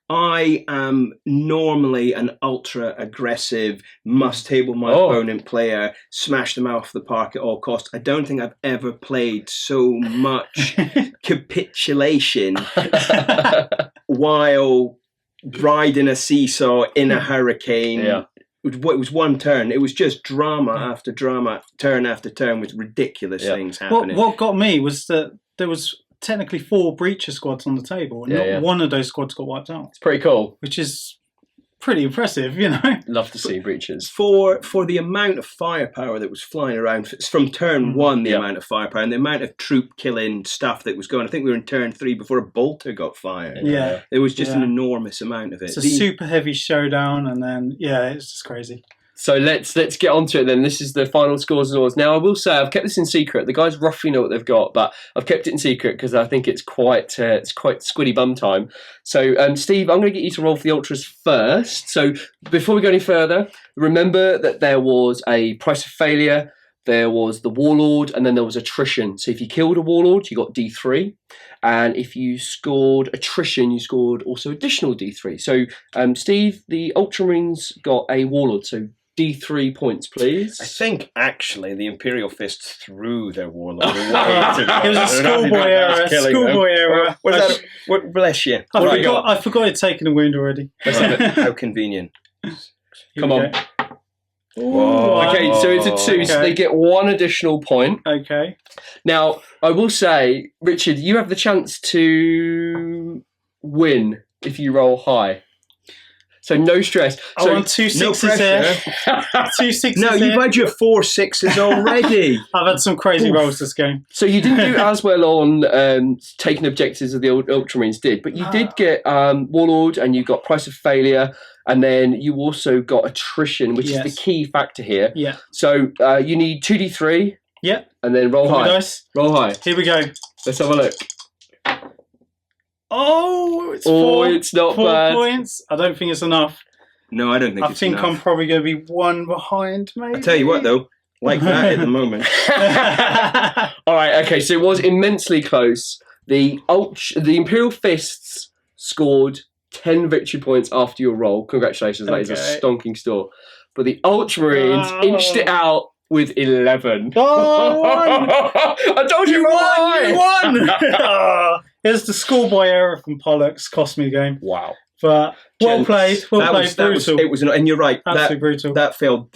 S3: I am normally an ultra aggressive, must table my opponent player, smash them off the park at all costs. I don't think I've ever played so much capitulation while riding a seesaw in a hurricane.
S1: Yeah.
S3: It was one turn. It was just drama after drama, turn after turn, with ridiculous things happening.
S2: What got me was that there was technically 4 breacher squads on the table, and not one of those squads got wiped out.
S1: It's pretty cool.
S2: Which is pretty impressive, you know.
S1: Love to see breaches.
S3: For the amount of firepower that was flying around from turn 1, the amount of firepower and the amount of troop killing stuff that was going. I think we were in turn 3 before a bolter got fired.
S2: Yeah.
S3: There was just an enormous amount of it.
S2: It's a super heavy showdown, and then it's just crazy.
S1: So let's get onto it then. This is the final scores and awards. Now I will say I've kept this in secret. The guys roughly know what they've got, but I've kept it in secret because I think it's quite squiddy bum time. So Steve, I'm going to get you to roll for the ultras first. So before we go any further, remember that there was a price of failure, there was the warlord, and then there was attrition. So if you killed a warlord, you got D3. And if you scored attrition, you scored also additional D3. So Steve, the Ultramarines got a warlord, so D3 points, please.
S3: I think actually the Imperial Fist threw their warlord away.
S2: It was a schoolboy era.
S3: What, bless you.
S2: I forgot he'd taken a wound already.
S3: How convenient.
S1: Come on.
S3: Whoa.
S1: Okay, so it's a 2, so
S2: Okay.
S1: they get 1 additional point.
S2: Okay.
S1: Now, I will say, Richard, you have the chance to win if you roll high. So no stress.
S2: I
S1: So
S2: want 2
S3: No
S2: 6s here.
S3: pressure.
S2: 2 6s
S3: No,
S2: here.
S3: you've had your 4 6s already.
S2: I've had some crazy rolls this game.
S1: So you didn't do as well on taking objectives as the Ultramarines did, but you did get Warlord, and you got Price of Failure, and then you also got Attrition, which is the key factor here.
S2: Yeah.
S1: So you need 2d3,
S2: Yeah.
S1: and then roll
S2: Got my
S1: high.
S2: dice.
S1: Roll high.
S2: Here we go.
S1: Let's have a look.
S2: Oh, it's
S1: Oh,
S2: 4.
S1: it's not
S2: 4
S1: bad.
S2: points. I don't think it's enough.
S3: No, I don't think
S2: I
S3: it's
S2: think
S3: enough.
S2: I'm probably going to be 1 behind, maybe.
S3: I tell you what, though, like that at the moment.
S1: All right, okay, so it was immensely close. The Imperial Fists scored 10 victory points after your roll. Congratulations, that is a
S2: Okay.
S1: stonking score. But the Ultramarines
S2: Oh.
S1: inched it out with 11.
S2: Oh,
S1: I told you,
S2: you won! Here's the schoolboy error from Pollux. Cost me the game.
S1: Wow.
S2: But well
S1: Gents,
S2: played. Well played. Brutal.
S3: It was, and you're right.
S2: Absolutely brutal.
S3: That failed.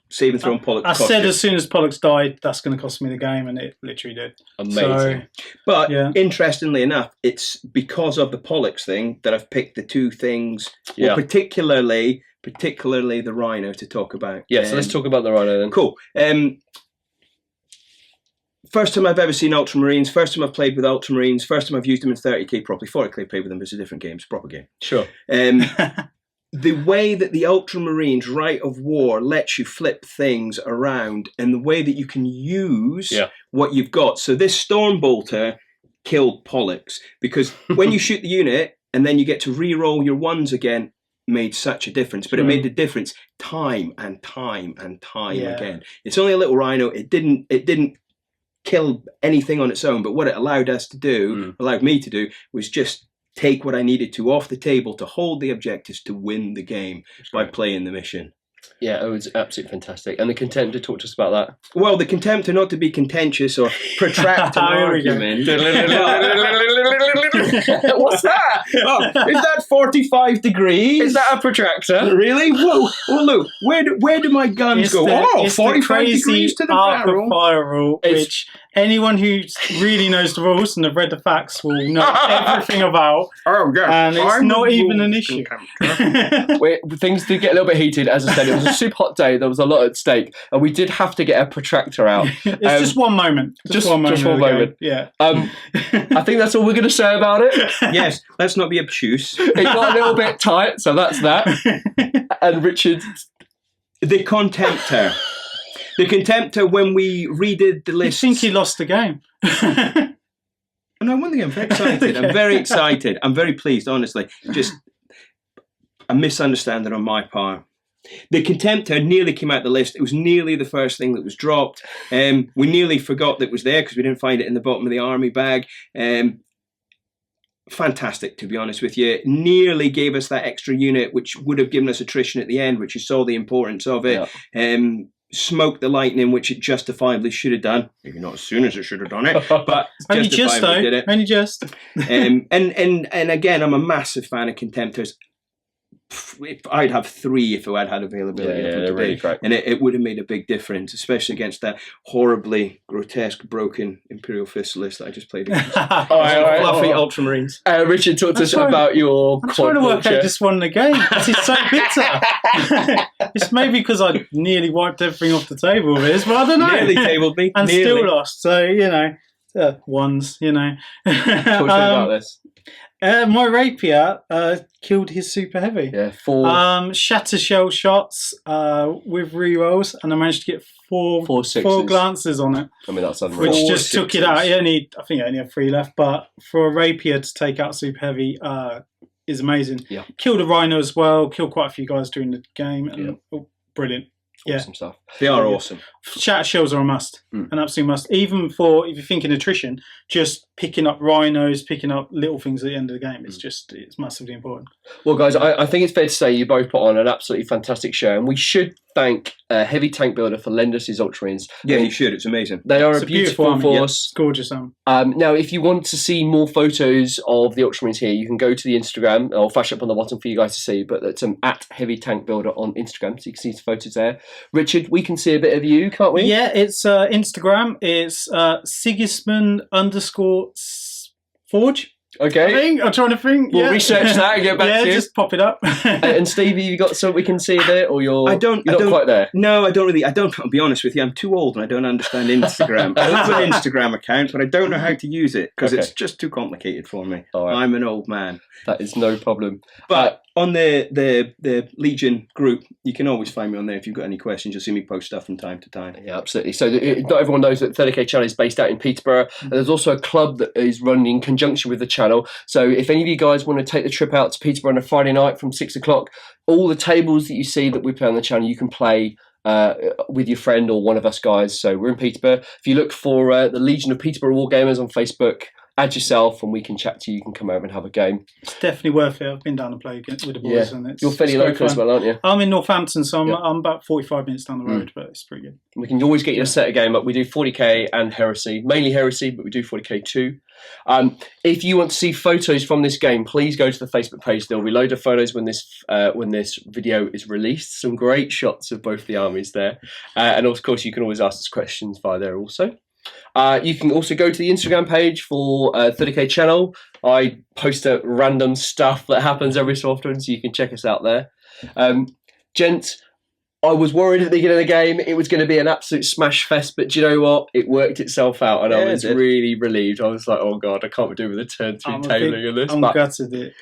S3: Save and throw and Pollock.
S2: I said as soon as Pollux died, that's going to cost me the game, and it literally did.
S1: Amazing.
S3: But
S2: Yeah.
S3: interestingly enough, it's because of the Pollux thing that I've picked the 2 things,
S1: Yeah.
S3: well, particularly the Rhino to talk about.
S1: Yeah, so let's talk about the Rhino then.
S3: Cool. First time I've ever seen Ultramarines, first time I've played with Ultramarines, first time I've used them in 30k properly. 40k played with them, but it's a different game, it's a proper game.
S1: Sure.
S3: The way that the Ultramarines Rite of War lets you flip things around, and the way that you can use what you've got. So this Stormbolter killed Pollux, because when you shoot the unit and then you get to re-roll your 1s again, made such a difference. But it made the difference time and time and time again. It's only a little Rhino. It didn't kill anything on its own, but what it allowed me to do, was just take what I needed to off the table to hold the objectives to win the game by playing the mission.
S1: Yeah, it was absolutely fantastic. And the Contemptor, talk to us about that.
S3: Well, the Contemptor, not to be contentious or protract an
S2: Here we go.
S3: argument.
S1: What's that?
S3: Oh, is that 45 degrees?
S1: Is that a protractor?
S3: Really? Whoa! Well, look, where do my guns
S2: It's
S3: go?
S2: the
S3: 45
S2: crazy
S3: degrees to the
S2: Arc of
S3: barrel.
S2: Fire rule,
S1: It's-
S2: which anyone who really knows the rules and have read the facts will know everything about,
S3: Oh, yeah.
S2: and it's
S3: I'm
S2: not
S3: a
S2: even
S3: rule
S2: an issue.
S1: Things did get a little bit heated. As I said, it was a super hot day. There was a lot at stake, and we did have to get a protractor out.
S2: It's just one moment. Just one moment.
S1: just one
S2: of the game.
S1: moment.
S2: Yeah.
S1: I think that's all we're going to say about it.
S3: Yes, let's not be obtuse.
S1: It got a little bit tight, so that's that. And Richard,
S3: The Contemptor. The Contemptor, when we redid the
S2: I
S3: list.
S2: think he lost the game.
S3: No, one thing, I'm very excited. I'm very excited. I'm very pleased, honestly. Just a misunderstanding on my part. The Contemptor nearly came out the list. It was nearly the first thing that was dropped. We nearly forgot that it was there because we didn't find it in the bottom of the army bag. Fantastic, to be honest with you. Nearly gave us that extra unit, which would have given us attrition at the end, which you saw the importance of it. Smoked the lightning, which it justifiably should have done. Maybe not as soon as it should have done it, but
S2: Only just
S3: justifiably
S2: though.
S3: did it.
S2: Only just.
S3: And again, I'm a massive fan of Contemptors. I'd have 3 if I had availability.
S1: Yeah,
S3: of them
S1: they're really
S3: today.
S1: great.
S3: And it would have made a big difference, especially against that horribly grotesque, broken Imperial Fist list that I just played against. Fluffy Ultramarines.
S1: Richard, talk to us
S2: trying-
S1: about your
S2: I'm
S1: quad
S2: trying to work out
S1: launcher.
S2: just won the game. This is so bitter. It's maybe because I nearly wiped everything off the table with this, but I don't know.
S3: Nearly tabled me.
S2: and
S3: nearly.
S2: still lost. So, ones,
S1: Talk to me about this.
S2: My rapier killed his super heavy.
S1: Yeah, 4
S2: Shatter shell shots with rerolls, and I managed to get 4
S1: sixes.
S2: glances on it,
S1: I mean, that's unreal.
S2: which
S3: 4
S2: just took it out. I think I only had 3 left, but for a rapier to take out super heavy is amazing.
S1: Yeah.
S2: Killed a rhino as well. Killed quite a few guys during the game. And, brilliant. Yeah.
S1: Awesome stuff.
S3: They are awesome.
S2: Shatter shells are a must, an absolute must. Even for if you're thinking attrition, just picking up rhinos, picking up little things at the end of the game. It's massively important.
S1: Well, guys, I think it's fair to say you both put on an absolutely fantastic show, and we should thank Heavy Tank Builder for lending us his Ultramarines.
S3: Yeah, you should. It's amazing.
S1: They are
S2: It's
S1: a beautiful
S2: army, yeah.
S1: force.
S2: It's gorgeous.
S1: Now, if you want to see more photos of the Ultramarines here, you can go to the Instagram. I'll flash up on the bottom for you guys to see, but it's at Heavy Tank Builder on Instagram, so you can see the photos there. Richard, we can see a bit of you, can't we?
S2: Yeah, it's Instagram. It's Sigismund_Forge.
S1: Okay.
S2: I'm trying to think.
S1: We'll research that and get back to you.
S2: Just pop it up.
S1: And Stevie, you got something we can see there, or you're not quite there?
S3: No, I don't really. I'll be honest with you. I'm too old and I don't understand Instagram. I have an Instagram account, but I don't know how to use it because it's just too complicated for me.
S1: All right.
S3: I'm an old man.
S1: That is no problem.
S3: But on the Legion group, you can always find me on there if you've got any questions. You'll see me post stuff from time to time.
S1: Yeah, absolutely. So not everyone knows that 30k Channel is based out in Peterborough. And there's also a club that is run in conjunction with the channel. So if any of you guys want to take the trip out to Peterborough on a Friday night from 6 o'clock, all the tables that you see that we play on the channel, you can play with your friend or one of us guys. So we're in Peterborough. If you look for the Legion of Peterborough Wargamers on Facebook, add yourself and we can chat to you. You can come over and have a game.
S2: It's definitely worth it. I've been down and played with the boys. And
S1: you're fairly local as well, aren't you?
S2: I'm in Northampton, so I'm about 45 minutes down the road, but it's pretty good.
S1: We can always get you to set a game up. We do 40k and Heresy, mainly Heresy, but we do 40k too. If you want to see photos from this game, please go to the Facebook page. There'll be loads of photos when this video is released. Some great shots of both the armies there. And of course, you can always ask us questions via there also. You can also go to the Instagram page for 30k Channel. I post random stuff that happens every so often, so you can check us out there. Gents, I was worried at the beginning of the game it was going to be an absolute smash fest, but do you know what? It worked itself out, and I was really relieved. I was like, oh god, I can't be doing with a turn 3 tabling in this.
S2: I'm gutted it.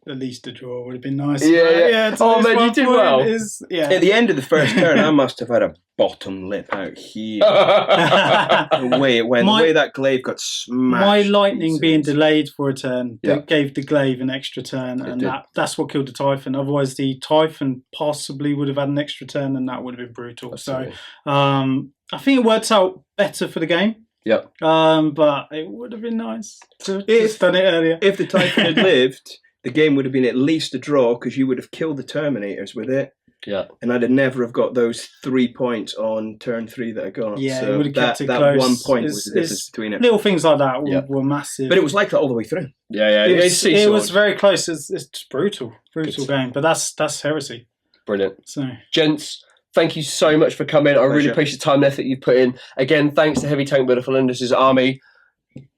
S2: At least a draw would have been nice.
S1: Yeah. Oh man, you did well.
S3: At the end of the first turn, I must have had a bottom lip out here. The way it went, the way that glaive got smashed.
S2: My lightning being delayed for a turn gave the glaive an extra turn, and that's what killed the Typhon. Otherwise, the Typhon possibly would have had an extra turn, and that would have been brutal. Absolutely. So I think it works out better for the game.
S1: Yeah.
S2: But it would have been nice to have done it earlier.
S3: If the Typhon had lived, the game would have been at least a draw because you would have killed the Terminators with it.
S1: Yeah.
S3: And I'd have never have got those 3 points on turn 3 that I got.
S2: Yeah,
S3: so
S2: it would have kept it
S3: that
S2: close.
S3: 1 point was the difference between it.
S2: Little things like that were massive.
S3: But it was like that all the way through.
S1: Yeah.
S2: It was very close. It's just brutal game. But that's Heresy.
S1: Brilliant.
S2: So,
S1: gents, thank you so much for coming. I really appreciate the time and effort you've put in. Again, thanks to Heavy Tank Builder for lending us his army.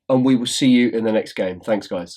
S1: And we will see you in the next game. Thanks, guys.